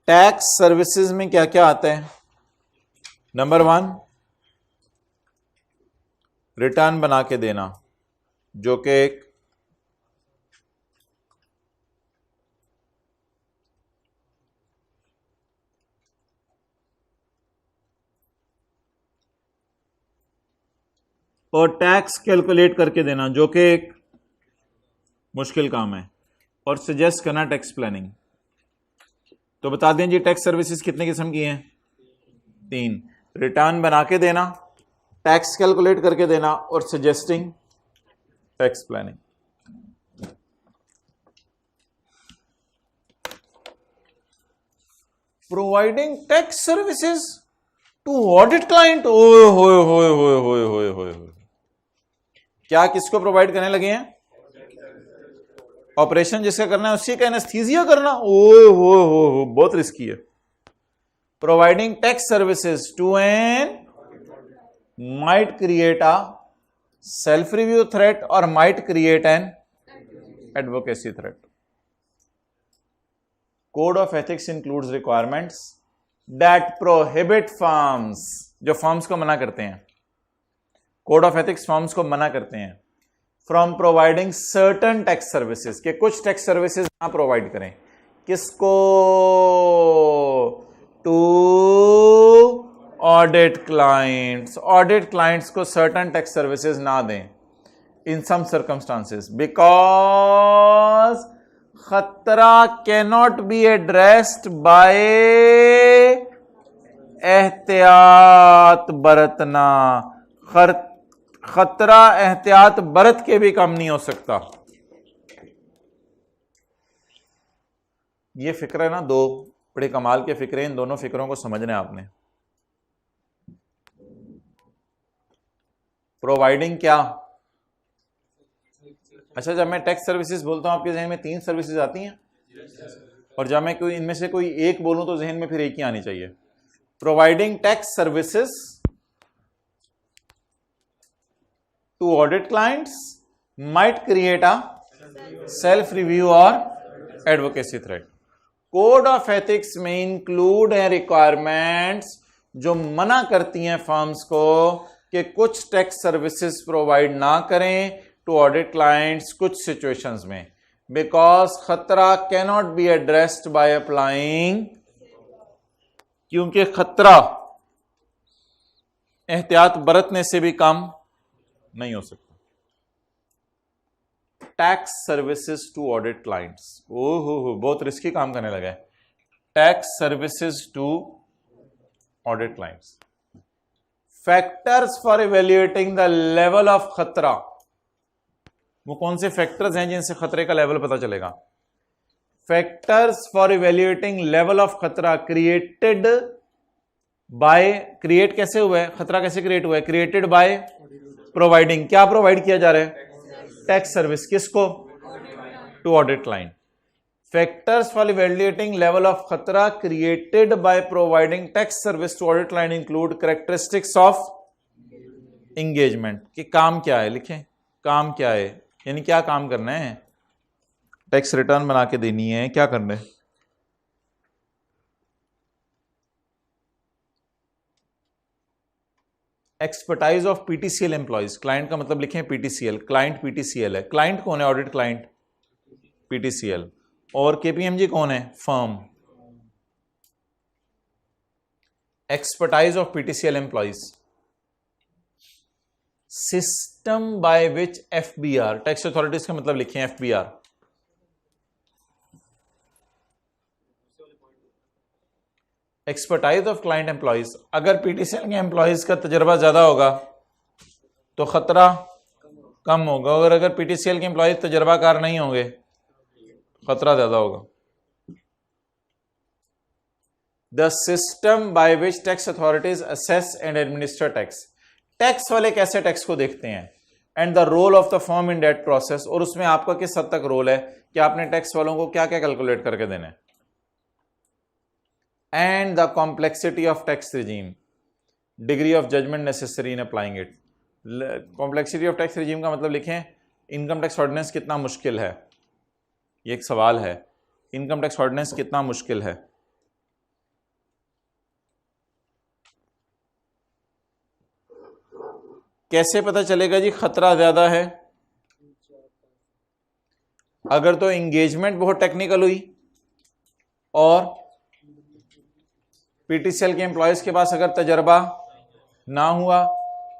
टैक्स सर्विसेज में क्या क्या आता है? नंबर 1, रिटर्न बना के देना, जो कि एक और टैक्स कैलकुलेट करके देना, जो कि एक मुश्किल काम है, और सजेस्ट करना टैक्स प्लानिंग। तो बता दें जी टैक्स सर्विसेज कितने किस्म की हैं? 3। रिटर्न बना के देना, टैक्स कैलकुलेट करके देना, और suggesting tax planning. Providing tax services to audit client, ओए होए होए होए होए होए होए, क्या किसको प्रोवाइड करने लगे हैं? ऑपरेशन जिसका करना है उसी का एनेस्थीसिया करना, ओए होए होए, बहुत रिस्की है। Providing tax services to an might create a self review threat or might create an advocacy threat. Code of ethics includes requirements that prohibit firms, जो फर्म्स को मना करते हैं, कोड ऑफ एथिक्स फर्म्स को मना करते हैं from providing certain tax services, के कुछ टैक्स सर्विसेज ना प्रोवाइड करें। किसको? To audit clients, audit clients को सर्टन टैक्स सर्विसेज ना दें इन सम सर्कमस्टांसेस, बिकॉज खतरा कैनॉट बी एड्रेस्ड बाय एहतियात बरतना, खतरा एहतियात बरत के भी कम नहीं हो सकता। ये फिक्र है ना, दो बड़े कमाल के फिक्रे, इन दोनों फिक्रों को समझना है आपने। प्रोवाइडिंग क्या? अच्छा, जब मैं टैक्स सर्विसेज बोलता हूं आपके जहन में 3 सर्विसेज आती हैं, और जब मैं कोई इनमें से कोई एक बोलूं तो जहन में फिर एक ही आनी चाहिए। Providing tax services to audit clients might create a self review और advocacy threat. Code of ethics में इंक्लूड है रिक्वायरमेंट्स जो मना करती हैं फर्म्स को कि कुछ टैक्स सर्विसेज प्रोवाइड ना करें टू ऑडिट क्लाइंट्स कुछ सिचुएशंस में, बिकॉज खतरा cannot be addressed by applying, क्योंकि खतरा एहतियात बरतने से भी कम नहीं हो सकता। Tax services to audit clients, ओहो बहुत रिस्की काम करने लगा है। Tax services to audit clients, factors for evaluating the level of खतरा, वो कौन से फैक्टर्स हैं जिनसे खतरे का लेवल पता चलेगा? Factors for evaluating level of खतरा क्रिएटेड बाय, क्रिएट कैसे हुआ है, खतरा कैसे क्रिएट हुआ है? क्रिएटेड बाय प्रोवाइडिंग, क्या प्रोवाइड किया जा रहा है? टैक्स सर्विस, किसको? To audit client. Factors for evaluating level of खतरा created by providing tax service to audit client include characteristics of engagement, कि काम क्या है, लिखें काम क्या है, यानी क्या काम करना है? टैक्स रिटर्न बना के देनी है, क्या करना है? Expertise of PTCL employees, client का मतलब लिखें पीटीसीएल, क्लाइंट पीटीसीएल है। क्लाइंट कौन है? ऑडिट क्लाइंट पीटीसीएल, और केपीएमजी कौन है? Firm. Expertise of PTCL employees, system by which FBR, tax authorities का मतलब लिखें FBR, expertise of client employees. अगर पीटीसीएल के एम्प्लॉइज का तजर्बा ज्यादा होगा तो खतरा कम होगा, और अगर पीटीसीएल के एम्प्लॉइज तजर्बाकार नहीं होंगे खतरा ज्यादा होगा। The system by which tax authorities assess and administer tax, tax वाले कैसे टैक्स को देखते हैं, and the role of the firm in that process, और उसमें आपका किस हद तक रोल है कि आपने टैक्स वालों को क्या क्या कैलकुलेट करके देना है, and the complexity of tax regime, degree of judgment necessary in applying it. Complexity of tax regime का मतलब लिखें इनकम टैक्स ऑर्डिनेंस कितना मुश्किल है, ये एक सवाल है, इनकम टैक्स ऑर्डिनेंस कितना मुश्किल है। कैसे पता चलेगा जी खतरा ज्यादा है? अगर तो एंगेजमेंट बहुत टेक्निकल हुई और पीटीसीएल के एम्प्लॉयज के पास अगर तजर्बा ना हुआ,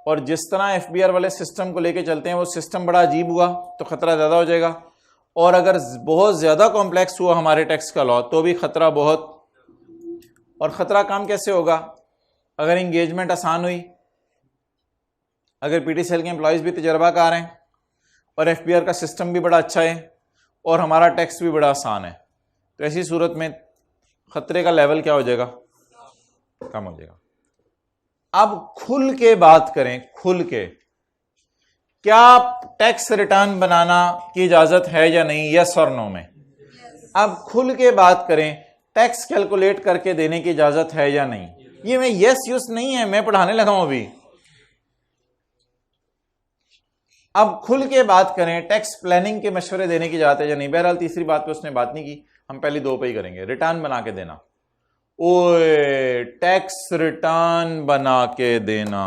और जिस तरह एफबीआर वाले सिस्टम को लेके चलते हैं वो सिस्टम बड़ा अजीब हुआ तो खतरा ज्यादा हो जाएगा, और अगर बहुत ज्यादा कॉम्प्लेक्स हुआ हमारे टैक्स का लॉ तो भी खतरा बहुत। और खतरा कम कैसे होगा? अगर एंगेजमेंट आसान हुई, अगर पीटीसीएल के एम्प्लॉयज भी तजर्बाकार हैं और एफबीआर का सिस्टम भी बड़ा अच्छा है और हमारा टैक्स भी बड़ा आसान है, तो ऐसी सूरत में खतरे का लेवल क्या हो जाएगा? कम हो जाएगा। अब खुल के बात करें, खुल के, क्या टैक्स रिटर्न बनाना की इजाजत है या नहीं, यस और नो में? अब खुल के बात करें, टैक्स कैलकुलेट करके देने की इजाजत है या नहीं? ये मैं यस यूस नहीं है, मैं पढ़ाने लगा हूं अभी। अब खुल के बात करें, टैक्स प्लानिंग के मशवरे देने की इजाजत है या नहीं? बहरहाल तीसरी बात पे उसने बात नहीं की, हम पहले दो पे ही करेंगे। रिटर्न बना के देना, ओए टैक्स रिटर्न बना के देना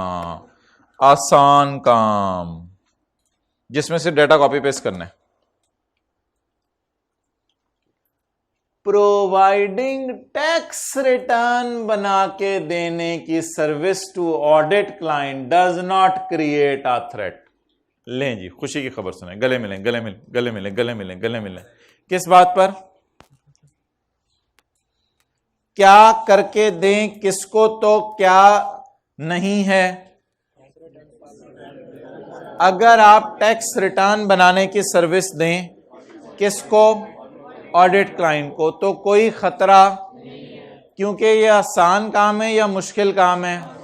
आसान काम, जिसमें से डेटा कॉपी पेस्ट करना है। प्रोवाइडिंग टैक्स रिटर्न बना के देने की service to audit client does not create a threat. लें जी, खुशी की खबर सुने, गले मिलें, गले मिलें, गले मिलें, गले मिलें, गले मिलें। किस बात पर? क्या करके दें किसको, तो क्या नहीं है। अगर आप टैक्स रिटर्न बनाने की सर्विस दें किसको, ऑडिट क्लाइंट को, तो कोई खतरा, क्योंकि ये आसान काम है या मुश्किल काम है?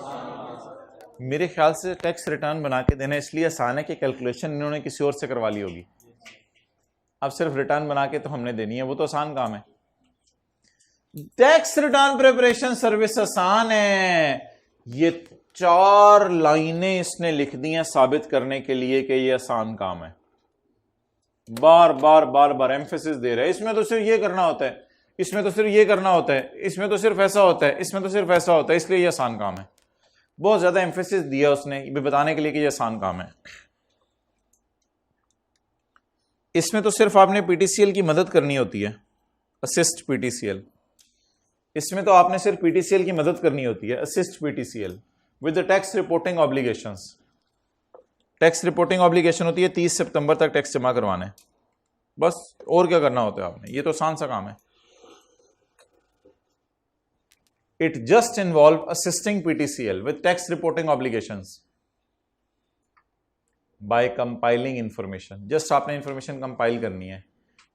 मेरे ख्याल से टैक्स रिटर्न बना के देना इसलिए आसान है कि कैलकुलेशन इन्होंने किसी और से करवा ली होगी। अब सिर्फ रिटर्न बना के तो हमने देनी है, वो तो आसान काम है। टैक्स रिटर्न प्रिपरेशन सर्विस आसान है। ये 4 लाइनें इसने लिख दी हैं साबित करने के लिए कि ये आसान काम है। बार बार बार बार एम्फेसिस दे रहा है, इसमें तो सिर्फ ये करना होता है, इसमें तो सिर्फ ये करना होता है, इसमें तो सिर्फ ऐसा होता है, इसमें तो सिर्फ ऐसा होता है, इसलिए ये आसान काम है। बहुत ज्यादा एम्फेसिस दिया उसने ये बताने के लिए कि ये आसान काम है। इसमें तो सिर्फ आपने पीटीसीएल की मदद करनी होती है, असिस्ट पीटीसीएल। इसमें तो आपने सिर्फ पीटीसीएल की मदद करनी होती है, assist PTCL with the tax reporting obligations. Tax reporting obligation होती है 30 सितंबर तक टैक्स जमा करवाने, बस और क्या करना होता है आपने, ये तो आसान सा काम है। It just involve assisting PTCL with tax reporting obligations by compiling information. Just आपने इंफॉर्मेशन कंपाइल करनी है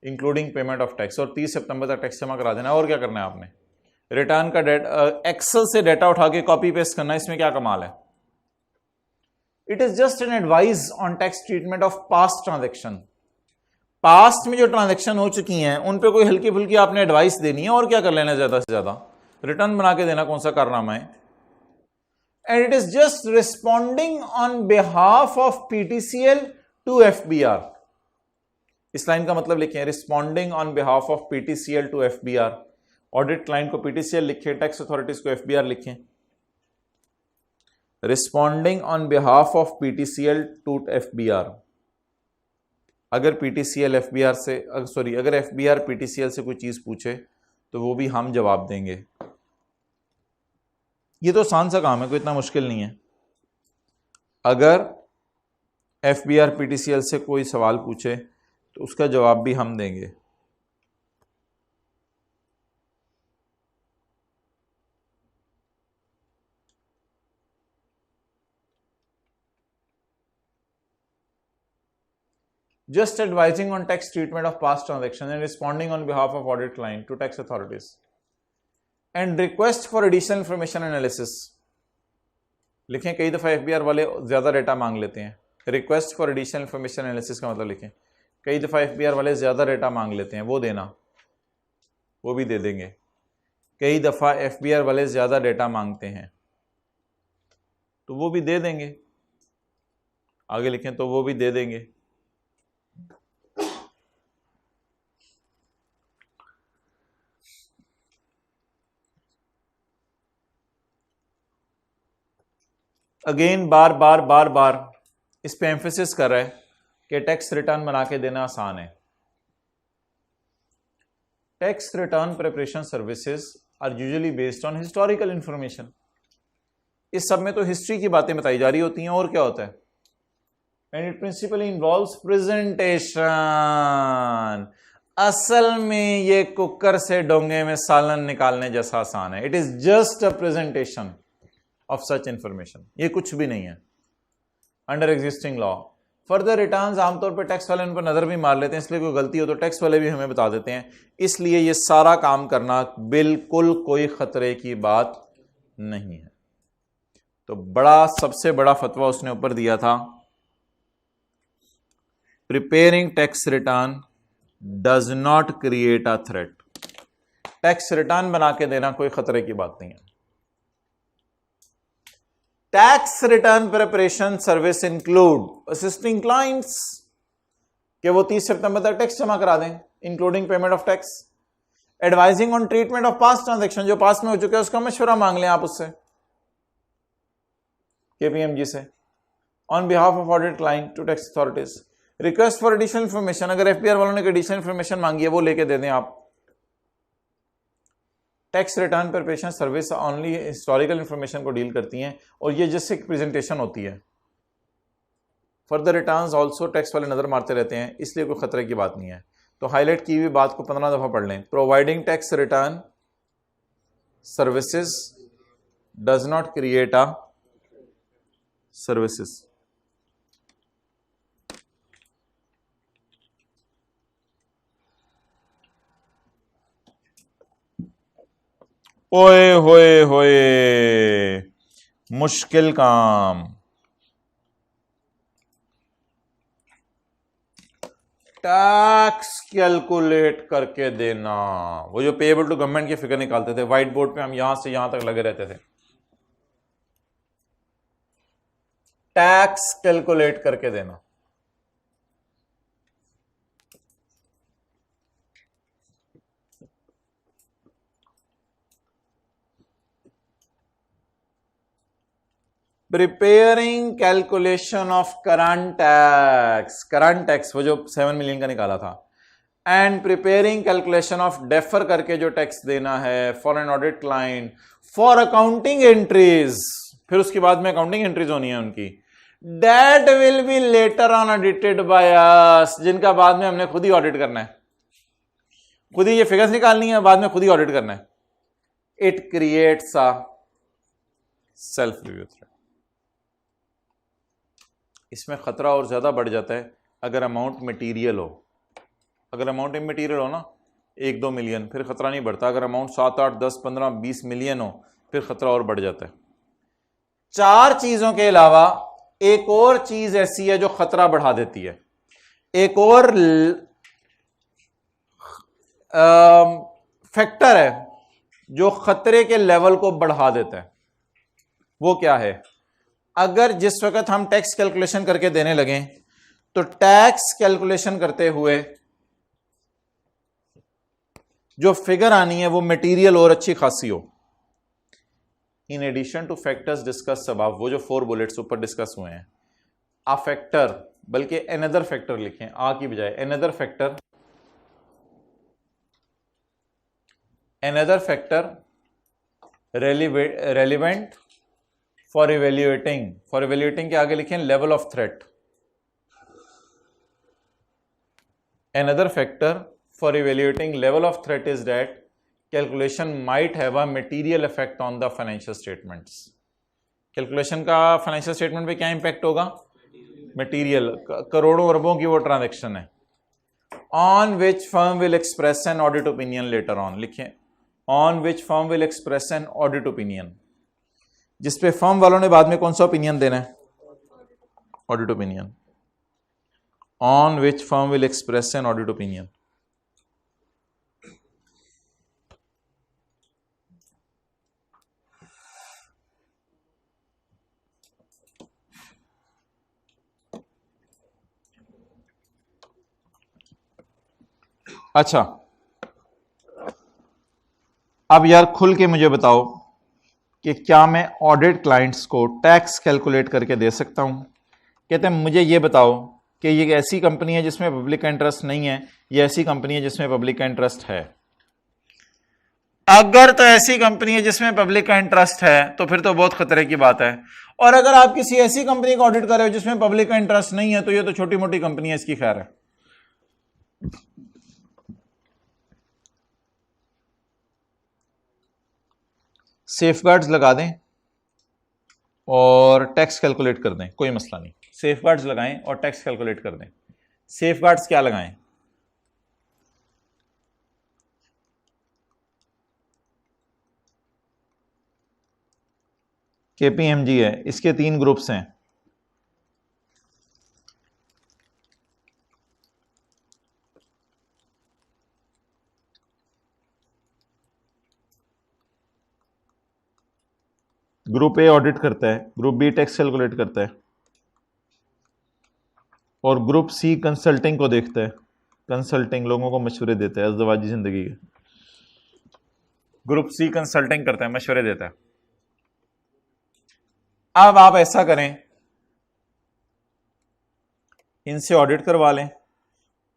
इंक्लूडिंग पेमेंट ऑफ टैक्स, और 30 सितंबर तक टैक्स जमा करा देना। और क्या करना है आपने, रिटर्न का डेटा, एक्सेल से डेटा उठा के कॉपी पेस्ट करना, इसमें क्या कमाल है। It is just an advice on tax treatment of past transaction. Past में जो ट्रांजेक्शन हो चुकी हैं उन पे कोई हल्की फुल्की आपने एडवाइस देनी है, और क्या कर लेना ज्यादा से ज्यादा, रिटर्न बना के देना कौन सा कारनामा है। And it is just responding on behalf of PTCL to FBR. इस लाइन का मतलब लिखें, responding on behalf of PTCL to FBR. Audit client को पीटीसीएल लिखें, टैक्स अथॉरिटीज को एफबीआर लिखें। Responding on behalf of PTCL to FBR. अगर पीटीसीएल एफबीआर से, सॉरी, अगर एफबीआर पीटीसीएल से कोई चीज पूछे तो वो भी हम जवाब देंगे। ये तो आसान सा काम है, कोई इतना मुश्किल नहीं है। अगर एफबीआर पीटीसीएल से कोई सवाल पूछे तो उसका जवाब भी हम देंगे। Just advising on tax treatment of past transactions and responding on behalf of audit client to tax authorities and request for additional information analysis। लिखें, कई दफ़ा एफबीआर वाले ज़्यादा डेटा मांग लेते हैं। Request for additional information analysis का मतलब लिखें, कई दफ़ा एफबीआर वाले ज़्यादा डेटा मांग लेते हैं, वो देना, वो भी दे देंगे। कई दफ़ा एफबीआर वाले ज़्यादा डेटा मांगते हैं तो वो भी दे देंगे। आगे लिखें, तो वो भी दे देंगे। अगेन बार बार बार बार इस पे एम्फेसिस कर रहा है कि टैक्स रिटर्न बना के देना आसान है। Tax return preparation services are usually based on historical information. इस सब में तो हिस्ट्री की बातें बताई जा रही होती हैं, और क्या होता है। And it principally involves presentation. असल में ये कुकर से डोंगे में सालन निकालने जैसा आसान है। It is just a presentation of such information, ये कुछ भी नहीं है under existing law. Further returns आमतौर पर टैक्स वाले उन पर नजर भी मार लेते हैं, इसलिए कोई गलती हो तो टैक्स वाले भी हमें बता देते हैं। इसलिए ये सारा काम करना बिल्कुल कोई खतरे की बात नहीं है। तो बड़ा सबसे बड़ा फतवा उसने ऊपर दिया था, preparing tax return does not create a threat. Tax return बना के देना कोई खतरे की बात नहीं है। Tax return preparation service include assisting clients, कि वो 30 सितंबर तक टैक्स जमा करा दें, including payment of tax, advising on treatment of past transaction, जो पास्ट में हो चुके हैं उसका मशवरा मांग लें आप उससे, केपीएमजी से, on behalf of audit client to tax authorities, request for additional information, अगर एफपीआर वालों ने एडिशनल इंफॉर्मेशन मांगी है वो लेके दे दें आप। Tax return preparation service only historical information को डील करती हैं और ये जैसे एक प्रेजेंटेशन होती है। फर्दर रिटर्न्स ऑल्सो टैक्स वाले नजर मारते रहते हैं, इसलिए कोई खतरे की बात नहीं है। तो हाईलाइट की हुई बात को 15 दफा पढ़ लें। Providing tax return services does not create a services. ओए होए होए, मुश्किल काम। टैक्स कैलकुलेट करके देना, वो जो पेएबल टू गवर्नमेंट की फिगर निकालते थे व्हाइट बोर्ड पे, हम यहां से यहां तक लगे रहते थे। टैक्स कैलकुलेट करके देना। Preparing calculation of current tax, current tax वो जो 7 मिलियन का निकाला था, and preparing calculation of defer करके जो टैक्स देना है for an audit client for accounting entries, फिर उसके बाद में अकाउंटिंग एंट्रीज होनी है उनकी, that will B later on audited by us, जिनका बाद में हमने खुद ही ऑडिट करना है, खुद ही ये फिगर्स निकालनी है, बाद में खुद ही ऑडिट करना है। It creates a self review threat. इसमें खतरा और ज्यादा बढ़ जाता है अगर अमाउंट मटेरियल हो। अगर अमाउंट इमटेरियल हो ना 1-2 मिलियन, फिर खतरा नहीं बढ़ता। अगर अमाउंट 7, 8, 10, 15, 20 मिलियन हो फिर खतरा और बढ़ जाता है। 4 चीजों के अलावा एक और चीज ऐसी है जो खतरा बढ़ा देती है, एक और फैक्टर है जो खतरे के लेवल को बढ़ा देता है। वो क्या है? अगर जिस वक्त हम टैक्स कैलकुलेशन करके देने लगे तो टैक्स कैलकुलेशन करते हुए जो फिगर आनी है वो मटेरियल और अच्छी खासी हो। In addition to factors discussed above, वो जो 4 बुलेट्स ऊपर डिस्कस हुए हैं, आ फैक्टर, बल्कि अनदर फैक्टर लिखें, आ की बजाय another factor, another factor relevant for evaluating के आगे लिखें level of threat, another factor for evaluating level of threat is that calculation might have a material effect on the financial statements। Calculation का फाइनेंशियल स्टेटमेंट पे क्या इंपैक्ट होगा? मटेरियल, करोड़ों अरबों की वो ट्रांजैक्शन है। On which firm will express an audit opinion letter on, लिखें on which firm will express an audit opinion, जिसपे फर्म वालों ने बाद में कौन सा ओपिनियन देना है? Audit opinion. On which firm will express an audit opinion. अच्छा, अब यार खुल के मुझे बताओ कि क्या मैं ऑडिट क्लाइंट्स को टैक्स कैलकुलेट करके दे सकता हूं? कहते हैं मुझे ये बताओ कि ये ऐसी कंपनी है जिसमें पब्लिक का इंटरेस्ट नहीं है, ये ऐसी कंपनी है जिसमें पब्लिक का इंटरेस्ट है। अगर तो ऐसी कंपनी है जिसमें पब्लिक का इंटरेस्ट है तो फिर तो बहुत खतरे की बात है, और अगर आप किसी ऐसी कंपनी का ऑडिट कर रहे हो जिसमें पब्लिक का इंटरेस्ट नहीं है तो ये तो छोटी मोटी कंपनी है, इसकी खैर है। सेफगार्ड्स लगा दें और टैक्स कैलकुलेट कर दें, कोई मसला नहीं। सेफगार्ड्स लगाएं और टैक्स कैलकुलेट कर दें। सेफगार्ड्स क्या लगाएं? KPMG है, इसके 3 ग्रुप्स हैं। ग्रुप ए ऑडिट करता है, ग्रुप बी टैक्स कैलकुलेट करता है, और ग्रुप सी कंसल्टिंग को देखता है, कंसल्टिंग लोगों को मशवरे देता है अज़दवाजी जिंदगी के। ग्रुप सी कंसल्टिंग करता है, मशवरे देता है। अब आप ऐसा करें, इनसे ऑडिट करवा लें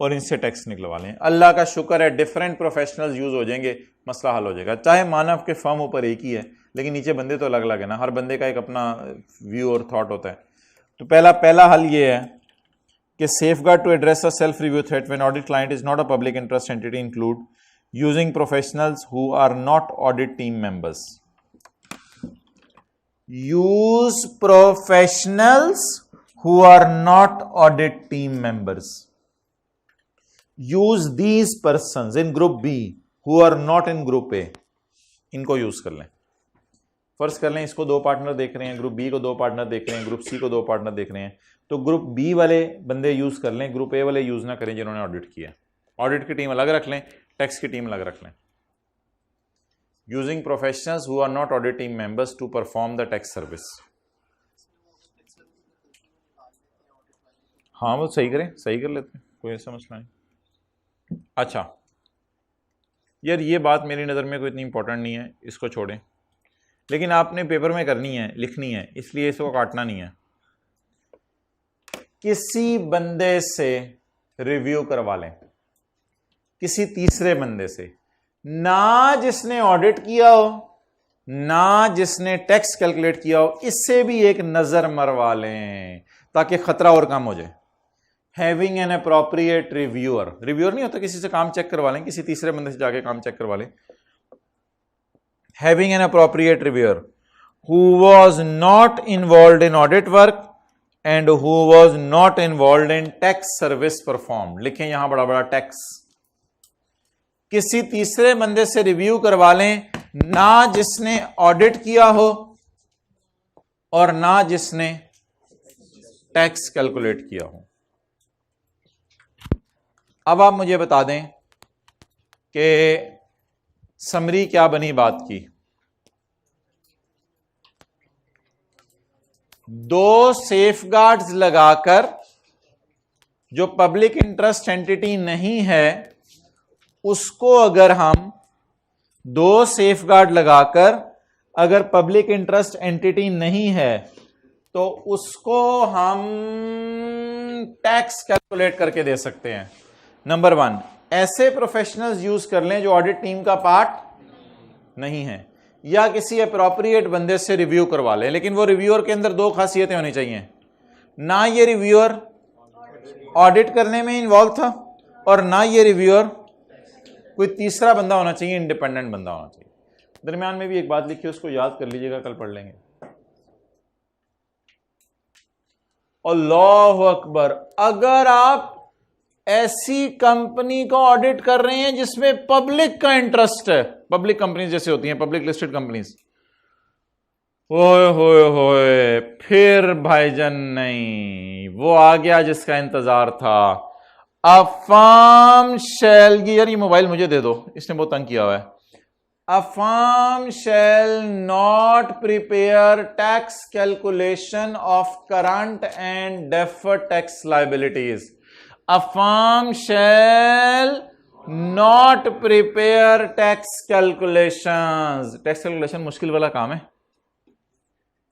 और इनसे टैक्स निकलवा लें। अल्लाह का शुक्र है डिफरेंट प्रोफेशनल्स यूज हो जाएंगे, मसला हल हो जाएगा। चाहे मानव के फर्म ऊपर एक ही है, लेकिन नीचे बंदे तो अलग अलग है ना, हर बंदे का एक अपना व्यू और थॉट होता है। तो पहला हल ये है कि safeguard to address a self-review threat when audit client is not a public interest entity include using professionals who are not audit team members. Use professionals who are not audit team members. Use these persons in group B who are not in group A. इनको यूज कर लें। फर्ज कर लें इसको 2 पार्टनर देख रहे हैं, ग्रुप बी को 2 पार्टनर देख रहे हैं, ग्रुप सी को 2 पार्टनर देख रहे हैं, तो ग्रुप बी वाले बंदे यूज कर लें, ग्रुप ए वाले यूज ना करें जिन्होंने ऑडिट किया। ऑडिट की टीम अलग रख लें, टैक्स की टीम अलग रख लें। Using professionals who are not audit team members to perform the tax service. हाँ वो सही करें, सही कर लेते हैं, कोई ऐसा मसला नहीं। अच्छा यार ये बात मेरी नज़र में कोई इतनी इंपॉर्टेंट नहीं है, इसको छोड़ें, लेकिन आपने पेपर में करनी है, लिखनी है, इसलिए इसको काटना नहीं है। किसी बंदे से रिव्यू करवा लें, किसी तीसरे बंदे से, ना जिसने ऑडिट किया हो ना जिसने टैक्स कैलकुलेट किया हो, इससे भी एक नजर मरवा लें ताकि खतरा और कम हो जाए। Having an appropriate reviewer, reviewer नहीं होता, किसी से काम चेक करवा लें, किसी तीसरे बंदे से जाके काम चेक करवा लें। Having an appropriate reviewer who was not involved in audit work and who was not involved in tax service perform. लिखें यहां बड़ा बड़ा टैक्स। किसी तीसरे बंदे से रिव्यू करवा लें, ना जिसने ऑडिट किया हो और ना जिसने टैक्स कैलकुलेट किया हो। अब आप मुझे बता दें कि समरी क्या बनी बात की। 2 सेफगार्ड्स लगाकर जो पब्लिक इंटरेस्ट एंटिटी नहीं है उसको, अगर हम 2 सेफगार्ड लगाकर अगर पब्लिक इंटरेस्ट एंटिटी नहीं है तो उसको हम टैक्स कैलकुलेट करके दे सकते हैं। नंबर 1, ऐसे प्रोफेशनल्स यूज कर लें जो ऑडिट टीम का पार्ट नहीं है, या किसी अप्रोप्रिएट बंदे से रिव्यू करवा लें, लेकिन वो रिव्यूअर के अंदर 2 खासियतें होनी चाहिए, ना ये रिव्यूअर ऑडिट करने में इन्वॉल्व था और ना ये रिव्यूअर कोई तीसरा बंदा होना चाहिए, इंडिपेंडेंट बंदा होना चाहिए। दरमियान में भी एक बात लिखी है, उसको याद कर लीजिएगा, कल पढ़ लेंगे। अल्लाहु अकबर, अगर आप ऐसी कंपनी को ऑडिट कर रहे हैं जिसमें पब्लिक का इंटरेस्ट है, पब्लिक कंपनीज जैसे होती हैं, पब्लिक लिस्टेड कंपनीज, ओए होए होए, फिर भाईजान नहीं, वो आ गया जिसका इंतजार था। अ फर्म शैल, यार ये मोबाइल मुझे दे दो, इसने बहुत तंग किया हुआ है। A firm shall not prepare tax calculation of current and deferred tax liabilities. A firm shall not prepare tax calculations. Tax calculation मुश्किल वाला काम है।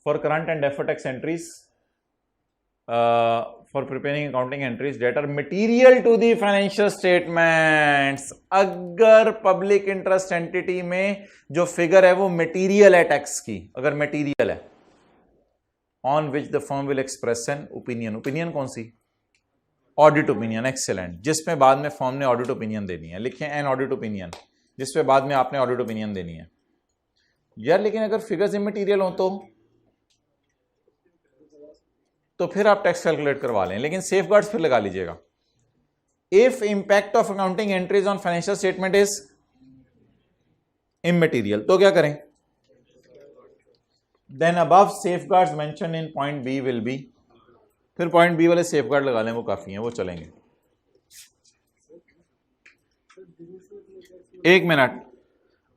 For current and deferred tax entries, for preparing accounting entries that are material to the financial statements. अगर public interest entity में जो फिगर है वो मटीरियल है टैक्स की, अगर मटीरियल है, on which the firm will express an opinion. Opinion कौन सी? Audit opinion. एक्सेलेंट। जिसमें बाद में फर्म ने ऑडिट ओपिनियन देनी है, लिखें एन ऑडिट ओपिनियन, जिसमें बाद में आपने ऑडिट ओपिनियन देनी है। यार लेकिन अगर फिगर्स इमटेरियल हो तो फिर आप टैक्स कैलकुलेट करवा लें, लेकिन सेफगार्ड्स फिर लगा लीजिएगा। If impact of accounting entries on financial statement is immaterial, तो क्या करें? Then above safeguards mention in point B will be, फिर पॉइंट बी वाले सेफगार्ड लगा लें, वो काफी हैं, वो चलेंगे। एक मिनट,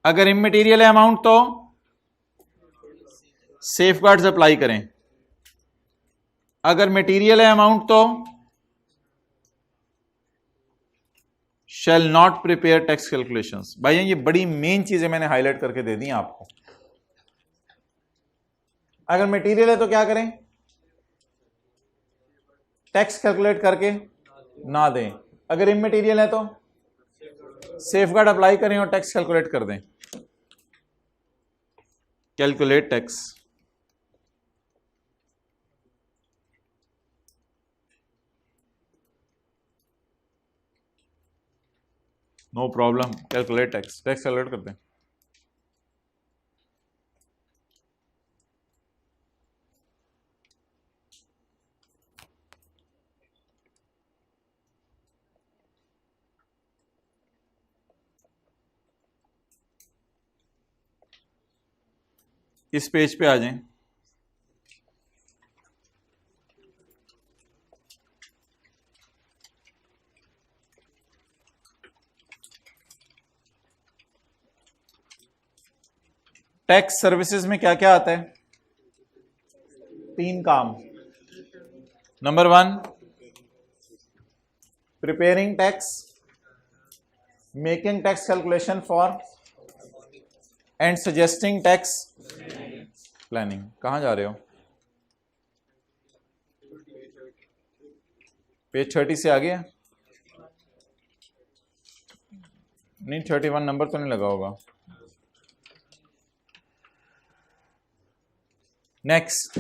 अगर इमटेरियल है अमाउंट तो सेफगार्ड्स अप्लाई करें, अगर मटेरियल है अमाउंट तो shall not prepare tax calculations. भाई ये बड़ी मेन चीजें मैंने हाईलाइट करके दे दी आपको। अगर मटेरियल है तो क्या करें, टैक्स कैलकुलेट करके ना दें, अगर इमटेरियल है तो सेफगार्ड अप्लाई करें और टैक्स कैलकुलेट कर दें। Calculate tax, no problem, calculate tax, tax calculate कर दें। इस पेज पे आ जाएं। टैक्स सर्विसेज में क्या क्या आता है? 3 काम। Number 1 preparing tax, making tax calculation for and suggesting tax planning. कहां जा रहे हो? पेज 30 से आ गया? नहीं 31 नंबर तो नहीं लगा होगा। नेक्स्ट,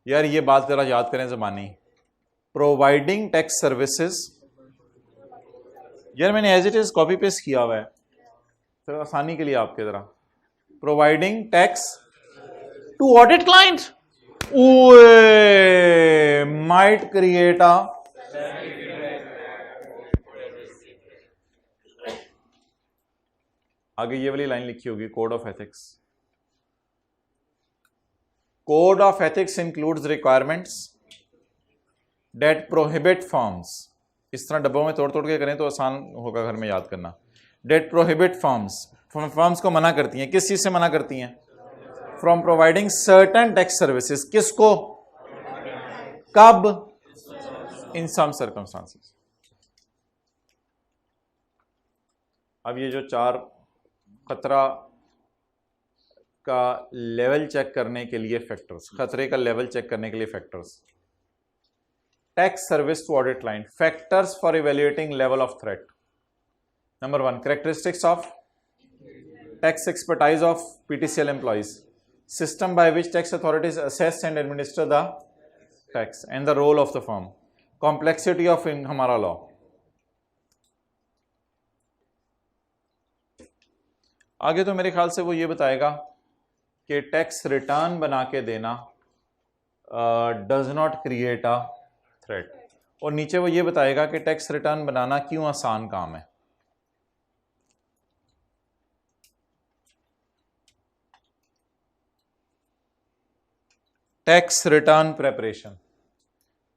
यार ये बात जरा याद करें ज़बानी, प्रोवाइडिंग टैक्स सर्विसेज। यार मैंने as it is copy paste किया हुआ है, फिर आसानी के लिए आपके जरा। Providing tax to audit client might create a आगे ये वाली लाइन लिखी होगी, code of ethics. Code of ethics includes requirements that prohibit forms. इस तरह डब्बों में तोड़ तोड़ के करें तो आसान होगा घर में याद करना। डेट प्रोहिबिट फॉर्म्स को मना करती हैं। किस चीज से मना करती हैं? From providing certain tax services. किसको? कब? इन सम सर्कमस्टांसेस। अब ये जो 4 खतरा का लेवल चेक करने के लिए फैक्टर्स, खतरे का लेवल चेक करने के लिए factors. Tax service to audit client, factors for evaluating level of threat. Number 1 characteristics of tax expertise of PTCL employees, system by which tax authorities assess and administer the tax and the role of the firm, complexity of हमारा लॉ। आगे तो मेरे ख्याल से वो ये बताएगा कि टैक्स रिटर्न बना के देना does not create a threat, और नीचे वो ये बताएगा कि टैक्स रिटर्न बनाना क्यों आसान काम है। Tax return preparation,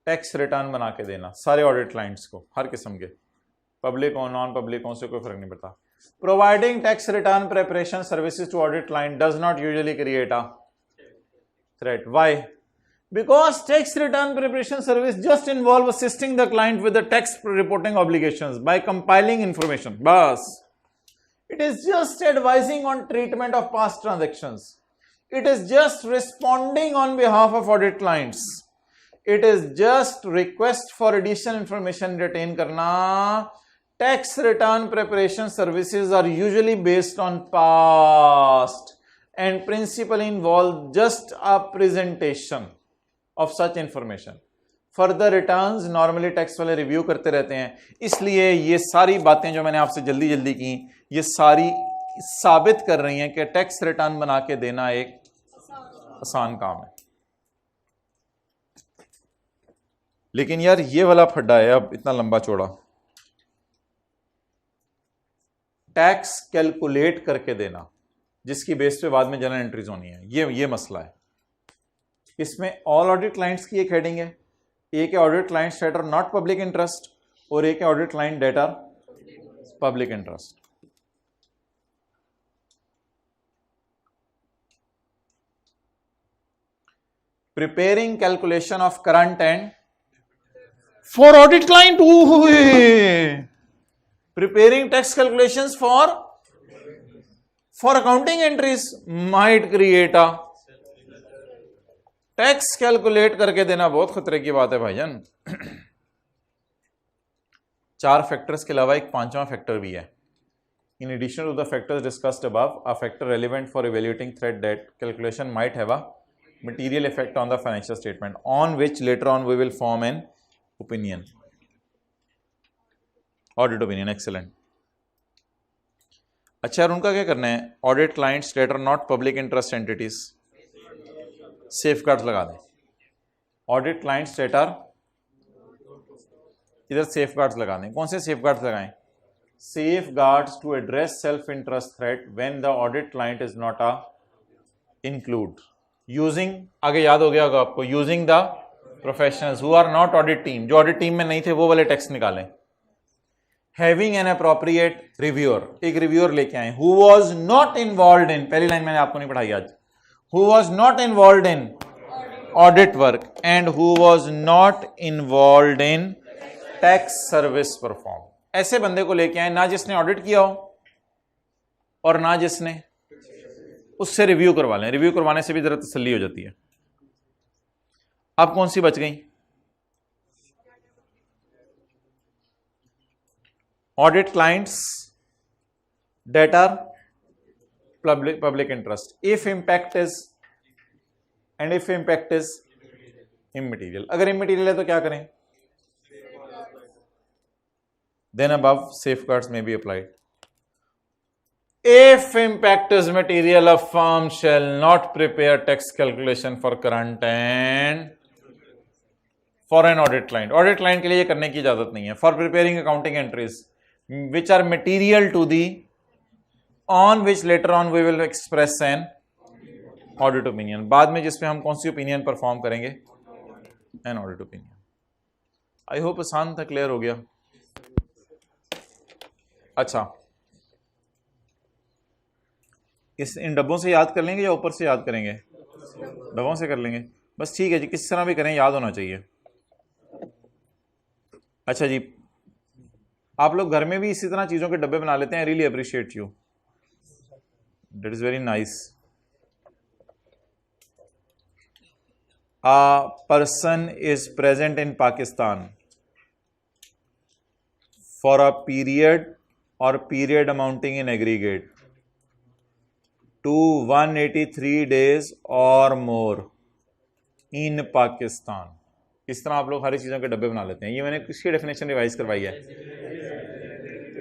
tax return बना के देना सारे ऑडिट क्लाइंट्स को, हर किस्म के, पब्लिक हो नॉन पब्लिक हो, से कोई फर्क नहीं पड़ता। Providing tax return preparation services to audit client does not usually create a threat. Why? Because tax return preparation service just involve assisting the client with the tax reporting obligations by compiling information. Bas. It is just advising on treatment of past transactions. It is just responding on behalf of audit clients. It is just request for additional information retain karna. Tax return preparation services are usually based on past and principally involve just a presentation of such information. Further returns normally tax वाले रिव्यू करते रहते हैं, इसलिए ये सारी बातें जो मैंने आपसे जल्दी जल्दी की ये सारी साबित कर रही हैं कि टैक्स रिटर्न बना के देना एक आसान काम है। लेकिन यार ये वाला फड्डा है अब इतना लंबा चौड़ा। टैक्स कैलकुलेट करके देना जिसकी बेस पे बाद में जनरल एंट्रीज होनी है, ये मसला है। इसमें ऑल ऑडिट क्लाइंट्स की एक हेडिंग है, एक है audit clients that are not public interest और एक है audit client that are public interest. Preparing calculation of current and for audit client. Preparing tax calculations for accounting entries might create a tax calculate करके देना बहुत खतरे की बात है भाईजान। 4 फैक्टर्स के अलावा एक 5वां फैक्टर भी है। In addition to the factors discussed above, a factor relevant for evaluating threat that calculation might have a material effect on the financial statement on which later on we will form an opinion, audit opinion। excellent। अच्छा यार, उनका क्या करना है? Audit clients that are not public interest entities, safeguards लगा दें। ऑडिट क्लाइंट्स दैट आर, इधर सेफगार्ड्स लगा दें। कौन से सेफगार्ड्स लगाएं? Safeguards to address self interest threat when the audit client is not a include using, आगे याद हो गया होगा आपको, using the professionals who are not audit team, जो ऑडिट टीम में नहीं थे वो वाले टैक्स निकालें। हैविंग एन अप्रोप्रिएट रिव्यूअर, एक रिव्यूअर लेके आए, हु वाज नॉट इन्वॉल्व्ड इन, पहली लाइन मैंने आपको नहीं पढ़ाई आज, who was not involved in audit work and who was not involved in tax service perform. ऐसे बंदे को लेके आए ना जिसने ऑडिट किया हो और ना जिसने, उससे रिव्यू करवा लें। रिव्यू करवाने से भी जरा तसल्ली हो जाती है। अब कौन सी बच गई? Audit clients that are public interest if impact is and if impact is immaterial. अगर इमटेरियल है तो क्या करें? देन अबव सेफगार्ड्स में be applied. If impact is material, a firm shall not prepare tax calculation for current and for an audit client. Audit client के लिए ये करने की इजाजत नहीं है। For preparing accounting entries which are material to the, on which later on we will express an audit opinion. बाद में जिसपे हम कौन सी opinion परफॉर्म करेंगे? An audit opinion. I hope आसान था, क्लियर हो गया। अच्छा, इन डब्बों से याद कर लेंगे या ऊपर से याद करेंगे? डब्बों से कर लेंगे, बस ठीक है जी, किस तरह भी करें याद होना चाहिए। अच्छा जी, आप लोग घर में भी इसी तरह चीज़ों के डब्बे बना लेते हैं। Really appreciate you, that is very nice. A person is present in Pakistan for a period और period amounting in aggregate to 183 days or more in Pakistan. इस तरह आप लोग हर चीज़ों के डब्बे बना लेते हैं। ये मैंने किसकी डेफिनेशन रिवाइज करवाई है?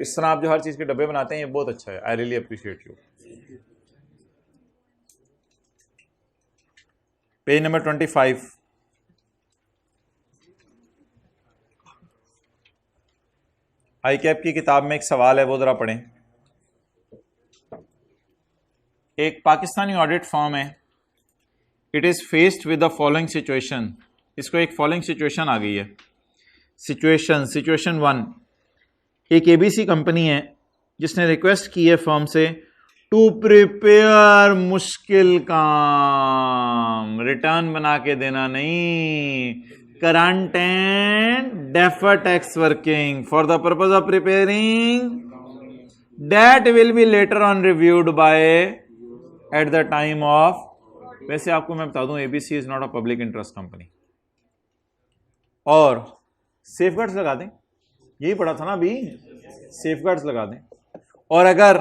इस तरह आप जो हर चीज़ के डब्बे बनाते हैं, ये बहुत अच्छा है। I really appreciate you. Page number 25। I cap की किताब में एक सवाल है, वो जरा पढ़ें। एक पाकिस्तानी ऑडिट फर्म है, it is faced with the following situation. इसको एक फॉलोइंग सिचुएशन आ गई है। सिचुएशन 1, एक एबीसी कंपनी है जिसने रिक्वेस्ट की है फर्म से टू प्रिपेयर मुश्किल काम, रिटर्न बना के देना नहीं, current and deferred tax working for the purpose of preparing that will B later on reviewed by at the time of. वैसे आपको मैं बता दूं, ABC is not a public interest company. और सेफगार्ड्स लगा दें, यही पढ़ा था ना अभी, सेफगार्ड्स लगा दें। और अगर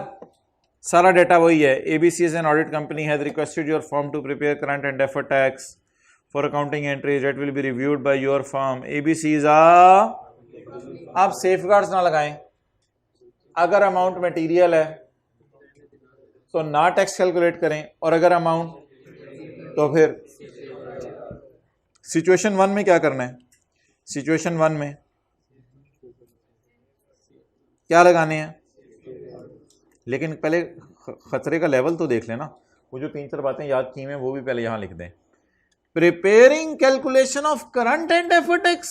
सारा डेटा वही है, ABC is an audit company has requested your firm to prepare current and deferred tax for accounting entries that will be reviewed by your firm, ABC is आप सेफगार्ड्स ना लगाएं। अगर अमाउंट मटेरियल है तो ना टैक्स कैलकुलेट करें, और अगर अमाउंट तो फिर सिचुएशन 1 में क्या करना है? सिचुएशन 1 में क्या लगाने हैं? लेकिन पहले खतरे का लेवल तो देख लेना। वो जो 3-4 बातें याद की हैं वो भी पहले यहां लिख दें। Preparing calculation of current and deferred tax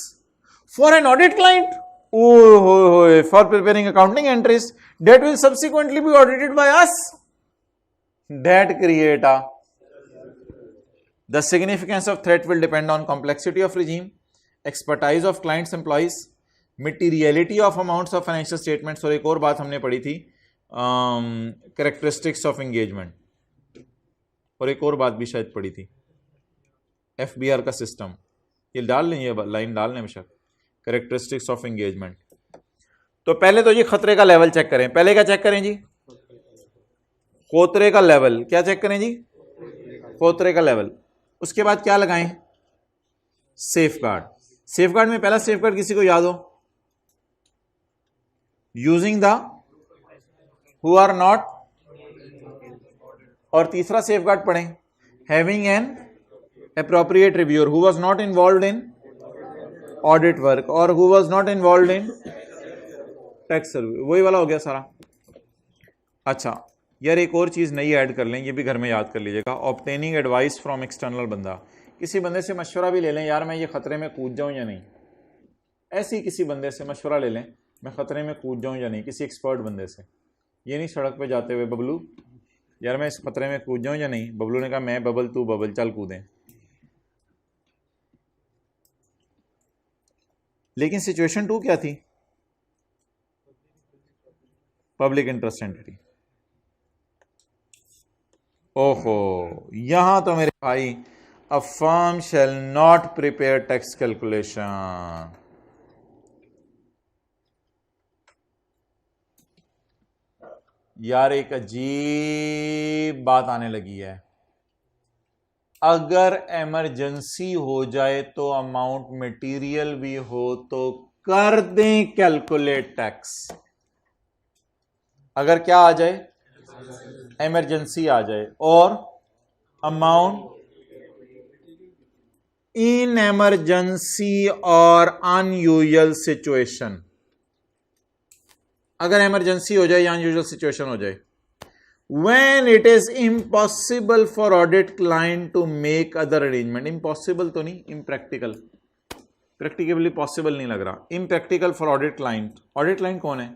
for an audit client, for preparing accounting entries that will subsequently be audited by us, that create a, the significance of threat will depend on complexity of regime, expertise of clients employees, materiality of amounts of financial statements, और एक और बात हमने पढ़ी थी characteristics of engagement, और एक और बात भी शायद पढ़ी थी FBR का सिस्टम, ये डाल लें, ये लाइन डाल लें बेशक, characteristics of engagement। तो पहले तो जी खतरे का लेवल चेक करें। पहले क्या चेक करें जी? खतरे का लेवल। क्या चेक करें जी? खतरे का लेवल। उसके बाद क्या लगाएं? Safe guard. सेफ गार्ड में पहला सेफ गार्ड किसी को याद हो? Using the who are not, और तीसरा सेफ गार्ड पढ़ें having an appropriate reviewer who was not involved in audit work और who was not involved in tax survey. वही वाला हो गया सारा। अच्छा यार एक और चीज नई ऐड कर लें, ये भी घर में याद कर लीजिएगा। ऑब्टेनिंग एडवाइस फ्रॉम एक्सटर्नल बंदा, किसी बंदे से मशवरा भी ले लें, यार मैं ये खतरे में कूद जाऊं या नहीं। ऐसे ही किसी बंदे से मशवरा ले लें, मैं खतरे में कूद जाऊं या नहीं, किसी एक्सपर्ट बंदे से। ये नहीं सड़क पे जाते हुए बबलू यार मैं इस खतरे में कूद जाऊं या नहीं। बबलू ने कहा मैं बबल तू बबल, चल कूदें। लेकिन सिचुएशन 2 क्या थी? Public interest entity. ओहो, यहां तो मेरे भाई a firm shall not prepare tax calculation. यार एक अजीब बात आने लगी है। अगर इमरजेंसी हो जाए तो अमाउंट मटेरियल भी हो तो कर दें कैलकुलेट टैक्स। अगर क्या आ जाए? इमरजेंसी आ जाए और अमाउंट इन इमरजेंसी और अनयूजुअल सिचुएशन, अगर इमरजेंसी हो जाए या अनयूजुअल सिचुएशन हो जाए, when it is impossible for audit client to make other arrangement, impossible तो नहीं, impractical, practically possible नहीं लग रहा, impractical for audit client, audit client कौन है?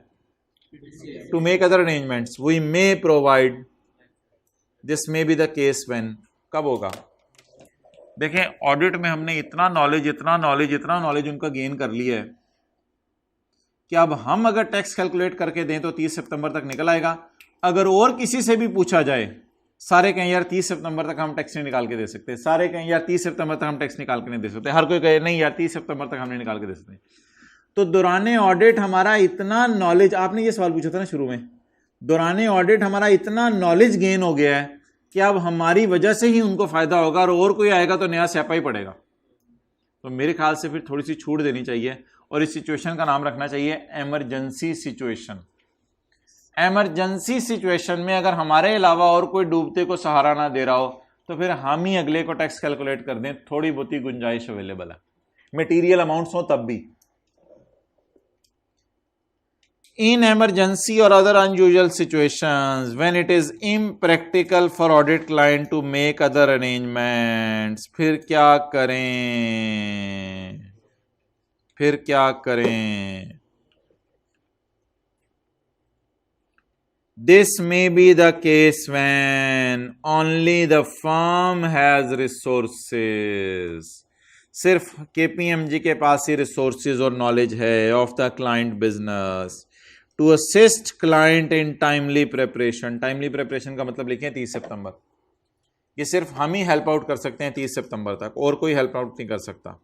To make other arrangements, we may provide, this may be the case when, कब होगा? देखें ऑडिट में हमने इतना नॉलेज उनका गेन कर लिया है कि अब हम अगर टैक्स कैलकुलेट करके दें तो 30 सितंबर तक निकल आएगा। अगर और किसी से भी पूछा जाए, सारे कहें यार 30 सितंबर तक हम टैक्स नहीं निकाल के दे सकते, सारे कहें यार 30 सितंबर तक हम टैक्स निकाल के नहीं दे सकते, हर कोई कहे नहीं यार 30 सितंबर तक हम नहीं निकाल के दे सकते। तो दौराने ऑडिट हमारा इतना नॉलेज, आपने ये सवाल पूछा था ना शुरू में, दौराने ऑडिट हमारा इतना नॉलेज गेन हो गया है कि अब हमारी वजह से ही उनको फायदा होगा और कोई आएगा तो नया स्यापा ही पड़ेगा। तो मेरे ख्याल से फिर थोड़ी सी छूट देनी चाहिए और इस सिचुएशन का नाम रखना चाहिए इमरजेंसी सिचुएशन। इमरजेंसी सिचुएशन में अगर हमारे अलावा और कोई डूबते को सहारा ना दे रहा हो तो फिर हम ही अगले को टैक्स कैलकुलेट कर दें, थोड़ी बहुत ही गुंजाइश अवेलेबल है, मटेरियल अमाउंट्स हो तब भी। In emergency or other unusual situations, when it is impractical for audit client to make other arrangements, फिर क्या करें? This may be the case when only the firm has resources. सिर्फ KPMG के पास ही रिसोर्सेज और नॉलेज है of the client business to assist client in timely preparation. Timely preparation का मतलब लिखें 30 सितंबर। ये सिर्फ हम ही हेल्प आउट कर सकते हैं 30 सितंबर तक, और कोई हेल्प आउट नहीं कर सकता।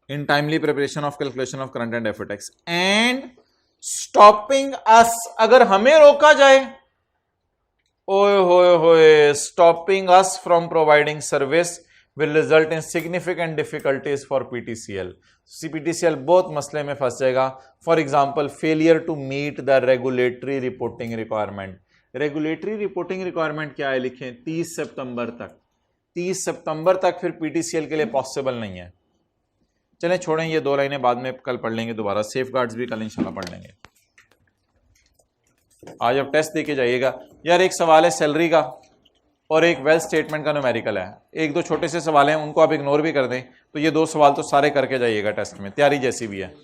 In timely preparation of calculation of current and deferred tax and stopping us, अगर हमें रोका जाए, ओए होए, stopping us from providing service will result in significant difficulties for PTCL. PTCL बहुत मसले में फंस जाएगा। For example failure to meet the regulatory reporting requirement. Regulatory reporting requirement क्या है? लिखें 30 सितंबर तक। 30 सितंबर तक फिर पीटीसीएल के लिए पॉसिबल नहीं है। चलें छोड़ें, ये 2 लाइनें बाद में कल पढ़ लेंगे दोबारा, सेफ गार्ड्स भी कल इंशाल्लाह पढ़ लेंगे। आज अब टेस्ट देके जाइएगा। यार एक सवाल है सैलरी का और एक वेल्थ स्टेटमेंट का न्यूमेरिकल है, 1-2 छोटे से सवाल हैं, उनको आप इग्नोर भी कर दें, तो ये 2 सवाल तो सारे करके जाइएगा टेस्ट में, तैयारी जैसी भी है।